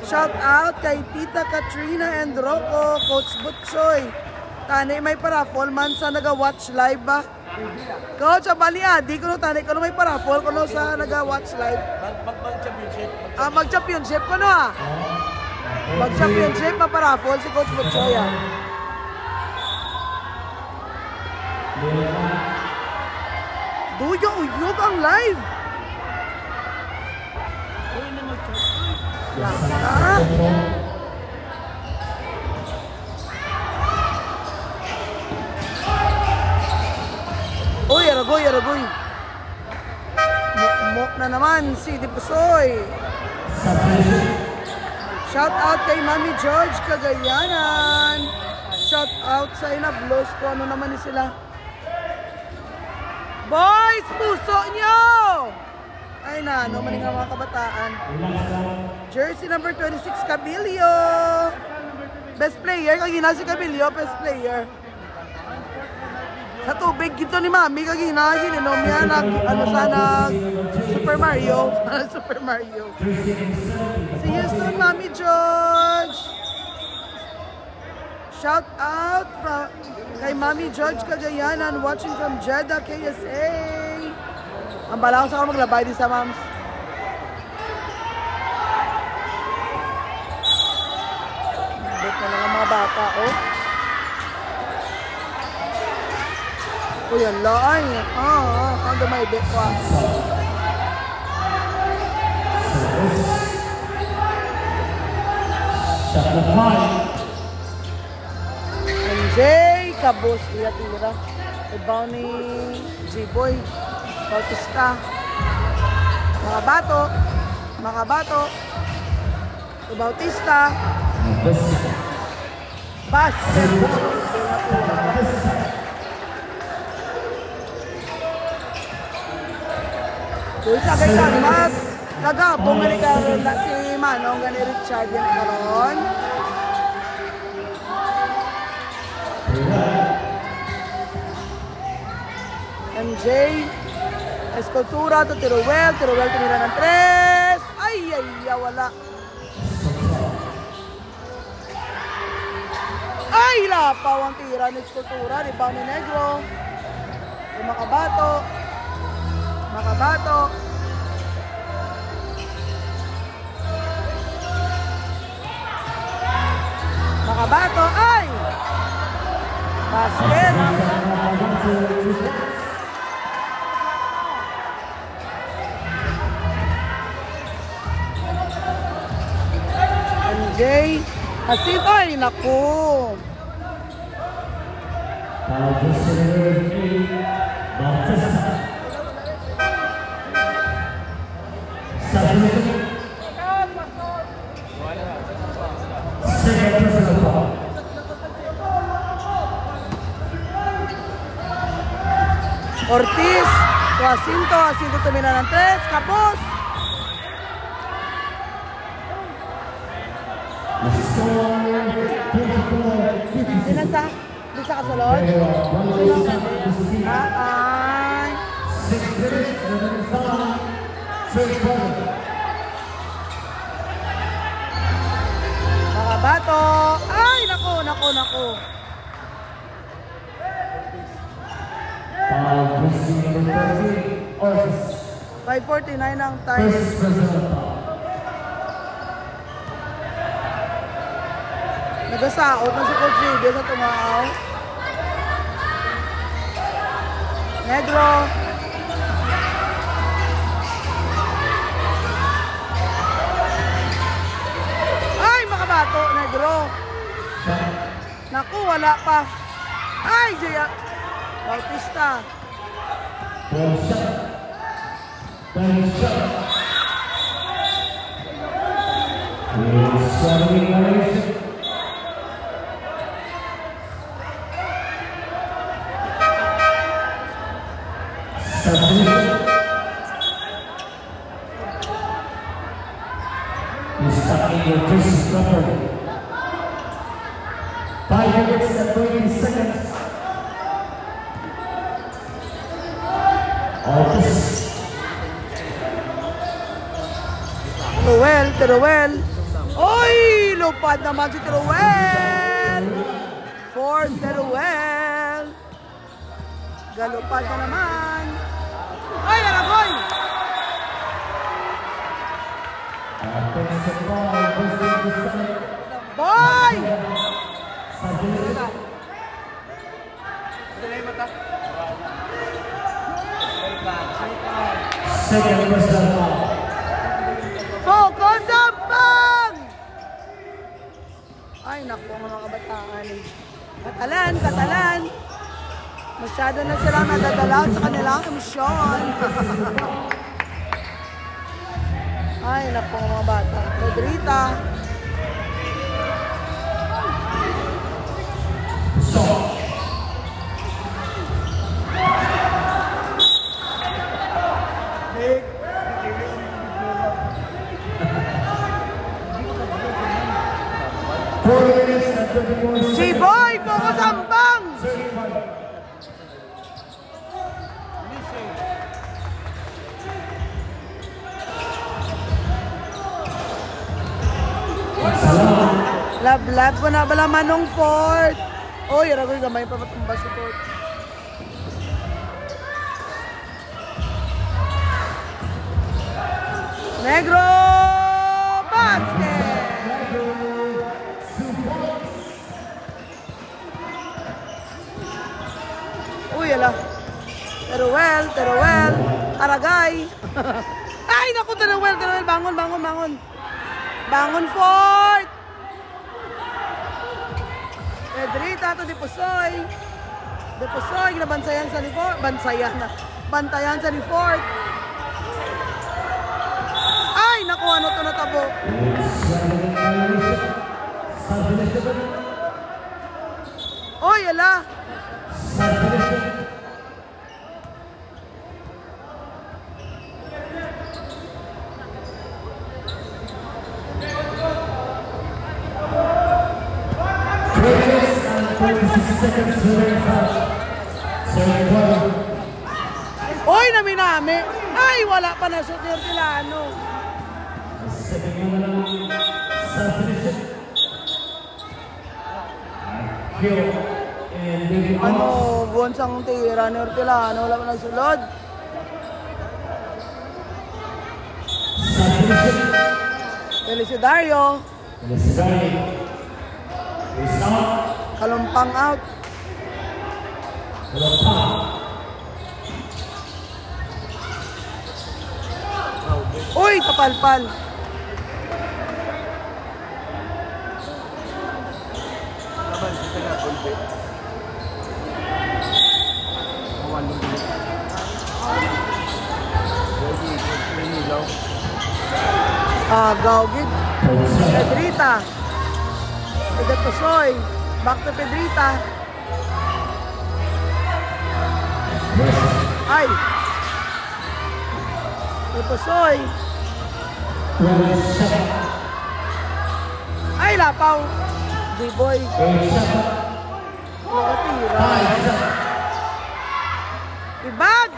Shout out kay Tita Katrina and Rocco. Coach Butchoy. Tani may paraffol man sa naga-watch live ba? Coach, abali di ko no tani ko no may paraffol ko no sa naga-watch live. Mag-championship. Mag-championship ko no Mag-championship pa paraffol si Coach Butchoy Duyog ang live. Uy, aragoy. Mok na naman si Dipusoy. Shout out kay Mami George Cagayanan. Shout out sa Inablos ko. Ano naman ni sila? Boys, puso nyo! Ay na, ano man nga mga kabataan. Jersey number 26, Cabilio. Best player, kagina si Cabilio, best player. Sa tubig, gito ni Mami, kagina, gininom yan, ano sana, Super Mario. Super Mario. See you soon, Mami George. Shout out from kay Mami George Cagayanan, watching from Jeddah, KSA. Ang bala ko sa maglabay din sa mams. Bit na lang ang mga bata, Uy, ang laay. Ang damay bit ko Jay Kabos tira. Ibaw ni G-Boy Bautista. Makabato. Bautista. Basketball. Doon sa ganda naman. Nagabong nga si Manong gani Richard yan karon. MJ Escultura to Tiruel tumira ng 3. Ay, wala. Ay, lapaw ang tira ni Escultura. Rebound ni Negro. Makabato. Ay! Basket. MJ Jay Jacinto. Ay, naku. Ortiz, Jacinto tumina ng 3, kapos. Di sa kasulod? Ay. Mga bato. Ay, naku. 5:49 ang time. Nagasaot na si Coach JB sa tumaaw. Negro. Ay, makabato, Negro. Naku, wala pa. Ay, Jaya Bautista. Teruel. Oy, lupad naman si Teruel. For Teruel. Galupad na naman. Ay, Aragoy. Boy! Second person foul. Focus up, bang! Ay, naku, mga kabataan. Katalan. Masyado na silang nadadala sa kanilang emosyon. Ay, naku, mga bata. Pedrita. Si Boy, focus ang bang! Lab-lab ko na bala manong Fort. Oy, ragoy gamay pa patumba si Fort. Negro basket! Uy, ala. Teruel. Aragay. Ay, naku, Teruel. Bangon. Bangon, Fort. Pedrita to Dipusoy. Ginabansayan sa ni Fort. Bantayan sa ni Fort. Ay, naku, ano to natabo. Oy, ala. Oy, naminami. Ay, wala pa na shoot ni Hortilano. Ano, buwan sang tira ni Hortilano. Wala pa nagsulod. Felicidario. Kalumpang out. Uy, kapalpal. Gawgid. Pedrita. Pedro Pusoy. Back to Pedrita. Ay. Pedro Pusoy. Ay, lapaw. D-boy. Nakatira. Ibag.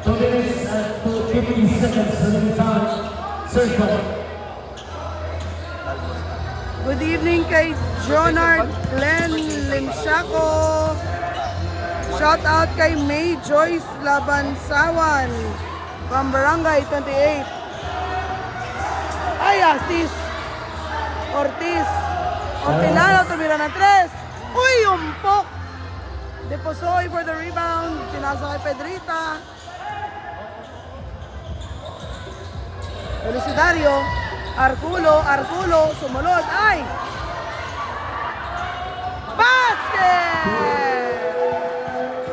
2 minutes and 50 seconds remaining time. Circle. Good evening kay Jonard Glenn Limshaco. Shout out kay May Joyce Labansawan from Barangay 28. Ay, Asis Ortiz Ortilano tumira ng 3. Uy, umpok. Deposoy for the rebound. Pinasa kay Pedrita. Felicidario. Arculo, sumunod. Ay! Basket!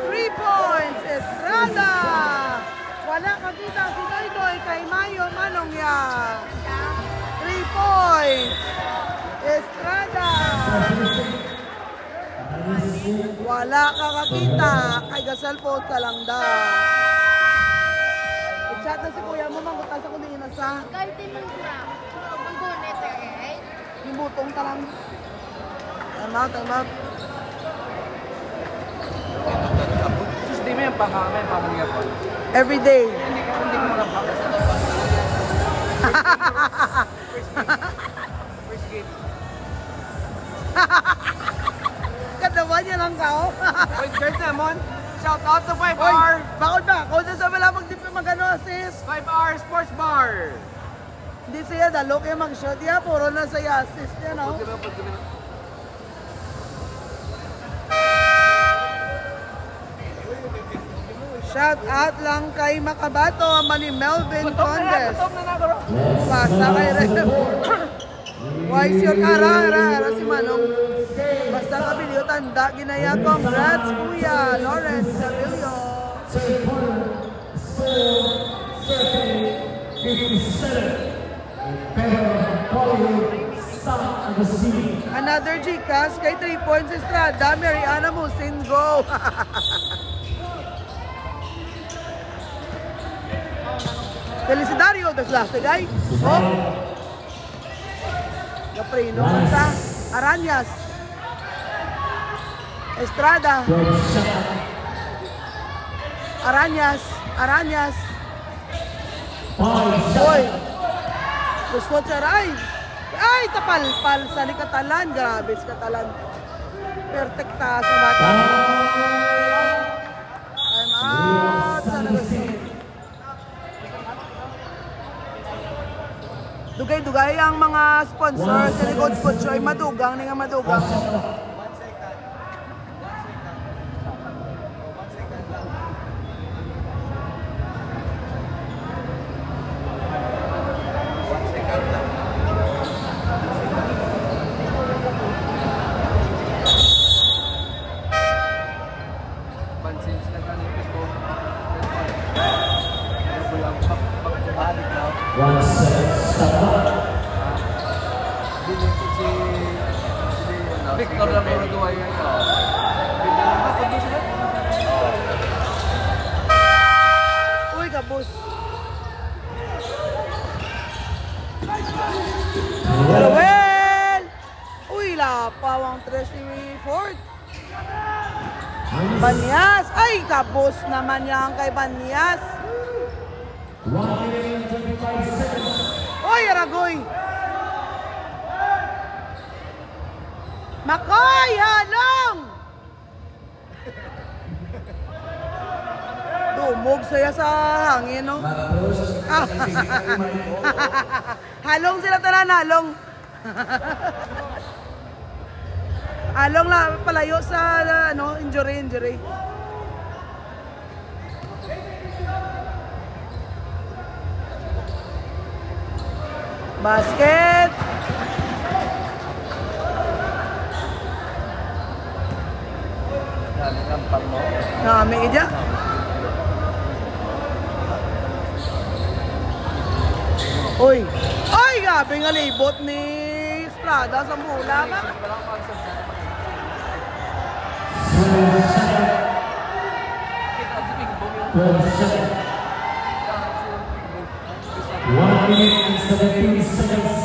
3 points. Estrada. Wala kakita si Doydoy kay Mayo Manongya. 3 points. Estrada. Wala kakakita. Kay Gaselfo ka lang da. I-chat na si kuya mo, manggutas ako din na sa... Kahit din man sila. Manggunit eh. Yung butong ka lang. Time out. Sus, di mo yung pamangya po. Every day. Hindi ko magapakas na daw. First game. Katawa niya lang ka, oh. Wait, Gert naman. Shout out to 5R. Bakit ba? Kung sa wala mag-ano assist. 5R Sports Bar. Hindi siya dalo kaya mag-shot. Yeah, puro na siya assist yan, oh. Shout out lang kay Makabato, Mani Melvin Condes. Basta kay Rem. Wise your ara si Manong. Basta kabilio tanda, ginaya. Congrats, Kuya Lawrence Sabilio. Another Gcash kay 3 points Estrada, Mariana Musin, go! Felicidario, das last guy. Oh. Gaprino sa Aranyas. Estrada. Aranyas. Hoy. Gusto taray. Ay, tapal-pal sa ni Katalan. Grabe sa Katalan. Perfecta sa bata. Time out. Sana gusto. Dugay-dugay ang mga sponsor sa likod po ay madugang nga madugang. Victor lang mo nagawa yun. Uy, kabus. Well! Uy, lapaw ang 3-4. Banyas! Ay, kabus naman yan kay Banyas. Uy, Aragoy! Makoy, halong! Dumog saya sa hangin, no? Halong sila tanan, halong. Halong na palayo sa ano, injury. Basket! Pag mo. may idea. Uy! Ay, gabi nga libot ni Estrada sa mula ba? Walang concept na. Ang big boom yung 12 seconds. 1 minute and 17 seconds.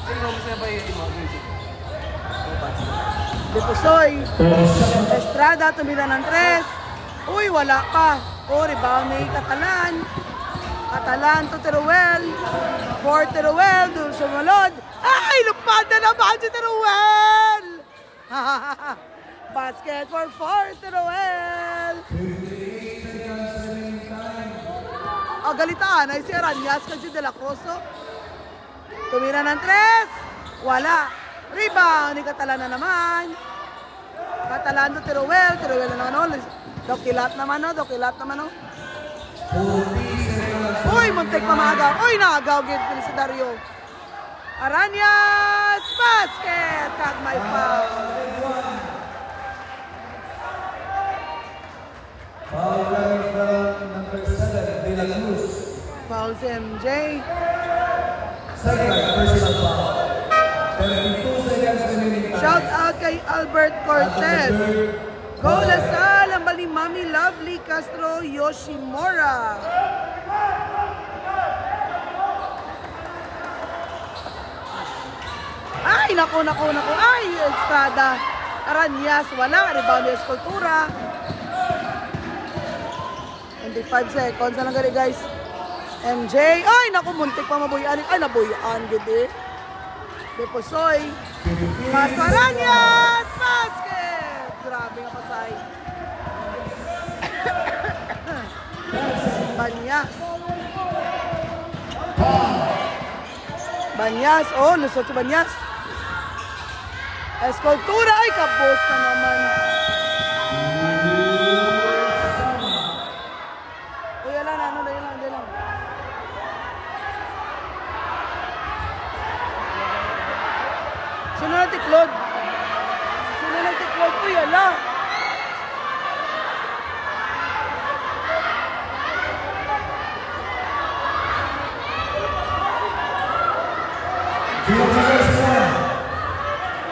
tingnan mo sa'yo ba yung music? Deposoy. Estrada, tumira ng 3. Uy, wala pa. O, rebound ni Catalan. Catalan to Teruel. For Teruel, doon sumalod. Ay, lupad na naman si Teruel! Basket for Teruel. Galitaan ay si Aranyas kasi De La Cruz. Tumira ng 3. Wala. Rebound ni Catalan na naman. Catalan to Teruel. Teruel na naman. Dokilat naman. Dokilat naman. Uy, muntik mamagaw. Uy, naagaw. Gid si Dario. Aranyas. Basket. Tag my foul. Foul coming from number 7, De La Cruz. Foul si MJ. Second, personal foul. 32 seconds remaining time. Shout out kay Albert Cortez. Go Lasal, ang bali Mami Lovely Castro Yoshimura. Ay, naku. Ay, Estrada. Aranyas, wala. Rebound ni Escultura. 25 seconds na lang gani, guys. MJ. Ay, naku, muntik pa mabuyan. Ay, nabuyan, gidi. Deposoy. Mas Aranyas. Basket. Grabe nga pasay. Banyas. Oh, lusot si Banyas. Escultura. Ay, kabos na naman. Uy, ala na. Dali lang. Sino na tiklod? Uy, ala.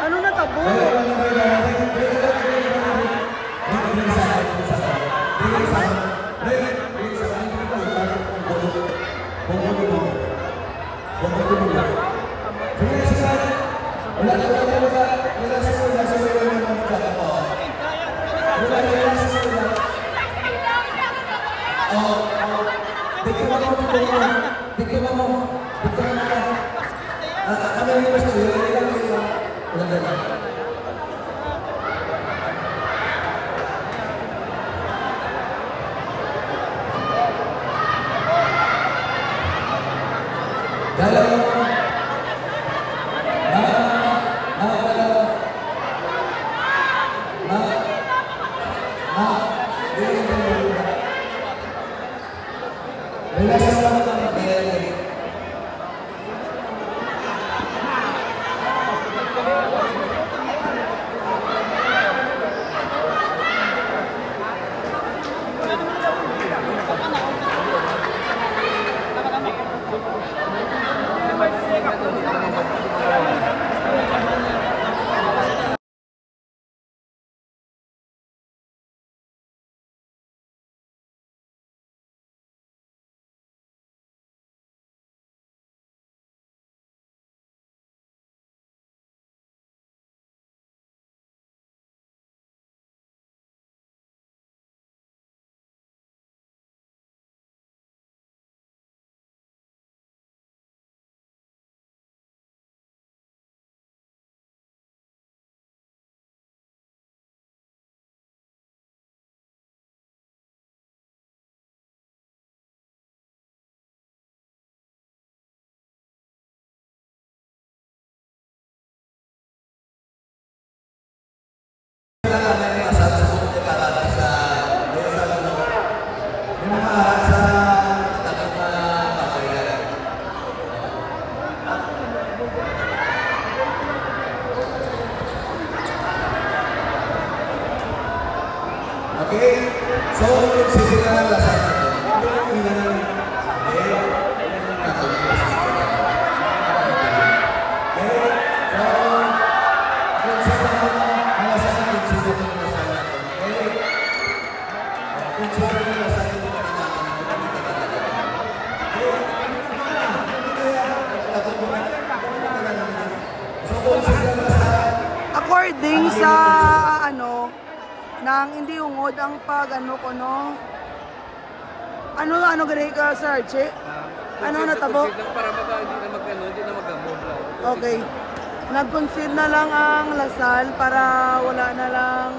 Ano na tabo? according sa ano nang hindi ungod ang pag ano ko no. Ano gani ka Sir Archie? Ano natabo? Para hindi na mag-amod. Okay. Nag-concede na lang ang Lasal para wala na lang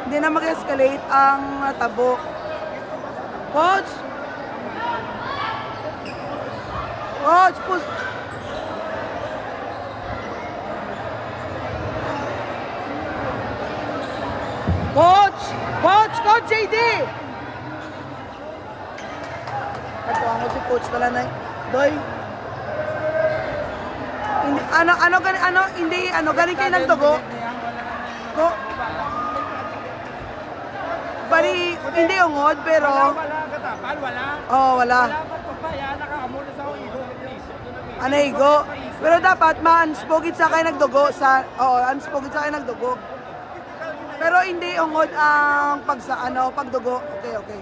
hindi na mag-escalate ang tabo. Coach, Coach JD. Ako si Coach pala na. Doy. Galing kayo ng dugo? Bali, hindi ungod, pero... Wala. Igo. Pero dapat, ma-unspogit sa kayo nagdugo. Unspogit sa kayo nagdugo. Pero hindi ungod ang pagdugo. Okay.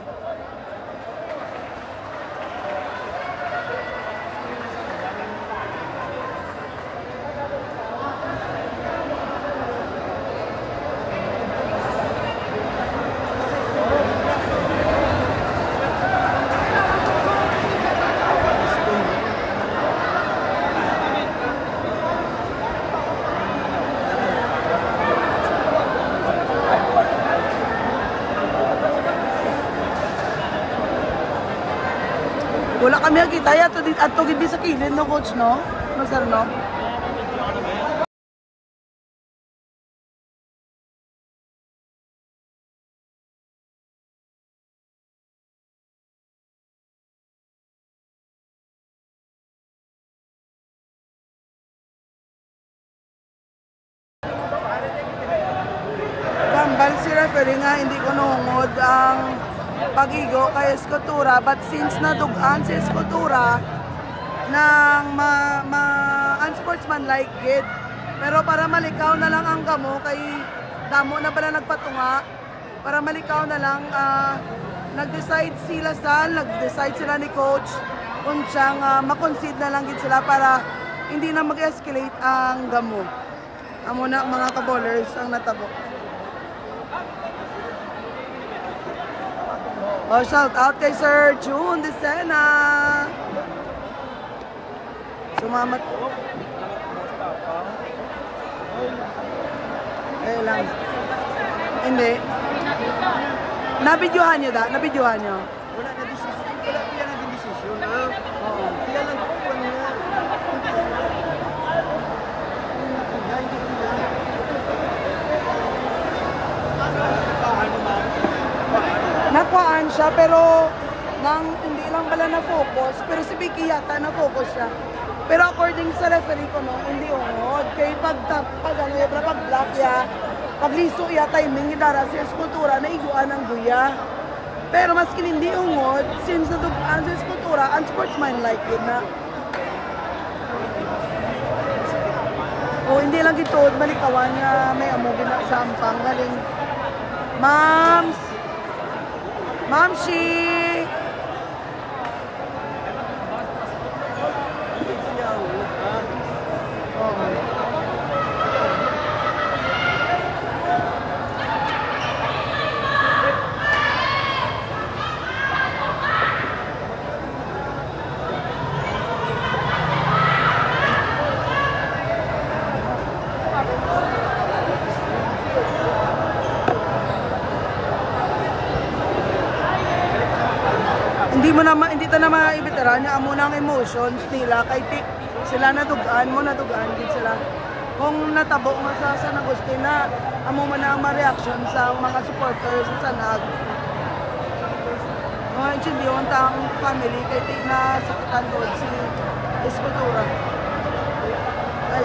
Wala kami nakita at tugid di sa kilid no coach no? No sir no? Kambal si referee nga hindi ko nungod ang pagigo kay Escultura, but since nadugaan si Escultura ng unsportsmanlike gid, pero para malikaw na lang ang gamo kay damo na pala nagpatunga, para malikaw na lang nag-decide sila sila ni coach kung siyang ma-concede na lang gid sila para hindi na mag-escalate ang gamo. Amo na mga ka-bowlers ang natabo. Shout out kay Sir June Decena. Sumamat. Lang. Hindi. Nabidyohan nyo da? Nabidyohan nyo? Wala na decision. Wala kaya naging decision. Oo. Kaya lang po niya. Nakuhaan siya pero hindi lang pala na-focus, pero si Vicky yata na-focus siya. Pero according sa referee ko no, hindi ungod. Kaya pag-block ya, pagliso ya timing idara si Escultura na iguan ang guya. Pero maski hindi ungod, since nadugaan si Escultura, unsportsmanlike yun na. Hindi lang ito, balikawan nga may amugin na sa ampang. Galing, Mamshi! Hindi ta na maibitara niya amo ng emotions nila kay sila nadugaan din sila. Kung natabo nga sa Agustin na amo man ang ma-reaction sa mga supporters sa Sanag. Hindi yung ang family kay na sakitan doon si Escultura. Ay,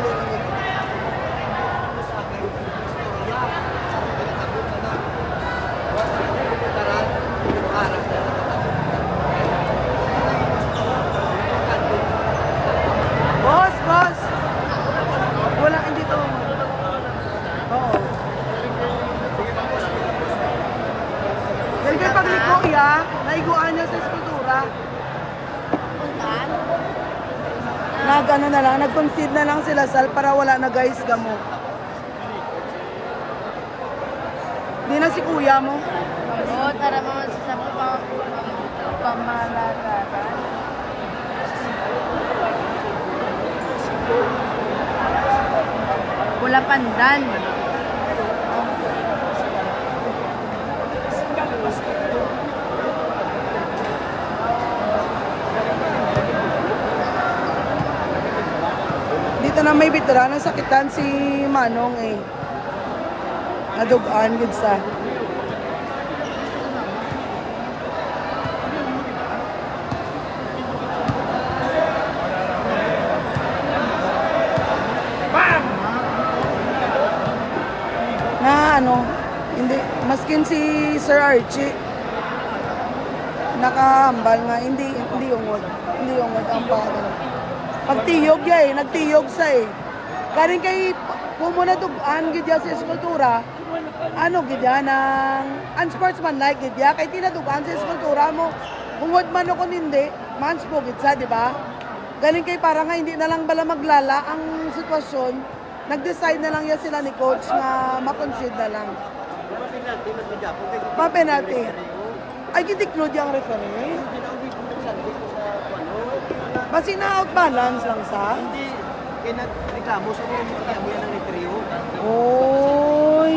Boss! Wala, hindi to. Oo. Dahil kayo pagliko, naiguan niya sa Escultura. Nag-concede na lang sila, Sal, para wala na guys, gamo. na si kuya mo. Oo, tara mo sa pamalagaran. Wala pandan. Dito na may veteran ang sakitan si Manong eh. Nadugaan gid sa. Na ano, hindi maskin si Sir Archie nakahambal nga hindi ungod ang pagano. Pagtiyog ya eh, nagtiyog sa eh. Karing kay kumuna dugaan gid ya sa eskultura. Ano gid ya ng unsportsmanlike gid ya kay tinadugaan sa eskultura mo. Ungod man ako hindi, mans po gid sa, di ba? Galing kay para nga hindi na lang bala maglala ang sitwasyon. Nag-decide na lang ya sila ni coach na ma-concede na lang. Pa-penalty. Ay, gitiklood yung referee. Basi na-outbalance lang sa? Hindi, kinareklamo sa mga mo yan ng referee. Oy.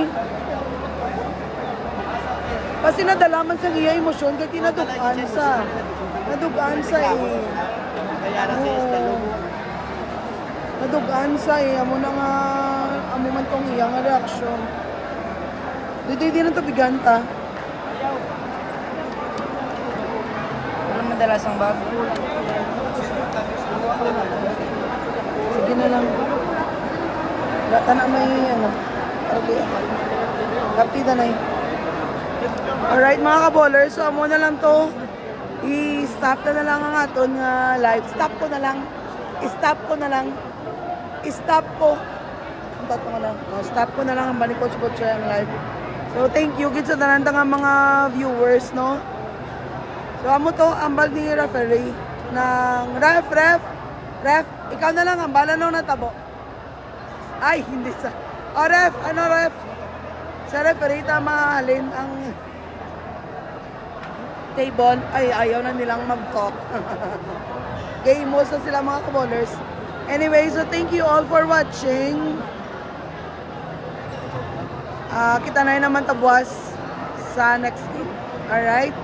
Basi nadalaman sa iya emosyon kaya tinadugaan sa. Nadugaan sa eh. Kaya na siya istalo mo. Nadugaan sa eh. Amo na nga, amo man tong iya nga reaksyon. Dito hindi na ito biganta. Walang madalas ang bago. Sige na lang. Lata na may ano. Kaptida na eh. Alright mga ka-ballers, so amo na lang to. I-stop na lang ang aton nga live. Stop ko na lang. I-stop ko na lang. I-stop ko. Stop ko na lang ang bani Coach Butcher ang live. So thank you gid sa tanan nga mga viewers, no. So amo to ambal ni referee ng ref, ikaw na lang ang bala no natabo. Ay, hindi sa. O ref, ano ref? Sa referee tama halin ang table. Ay, ayaw na nilang mag-talk. Game mo sa sila mga kaballers. Anyway, so thank you all for watching. Kita na naman tabuas sa next game. Alright?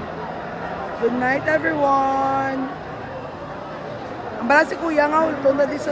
Good night, everyone. Ang bala si Kuya nga, ulto na di sa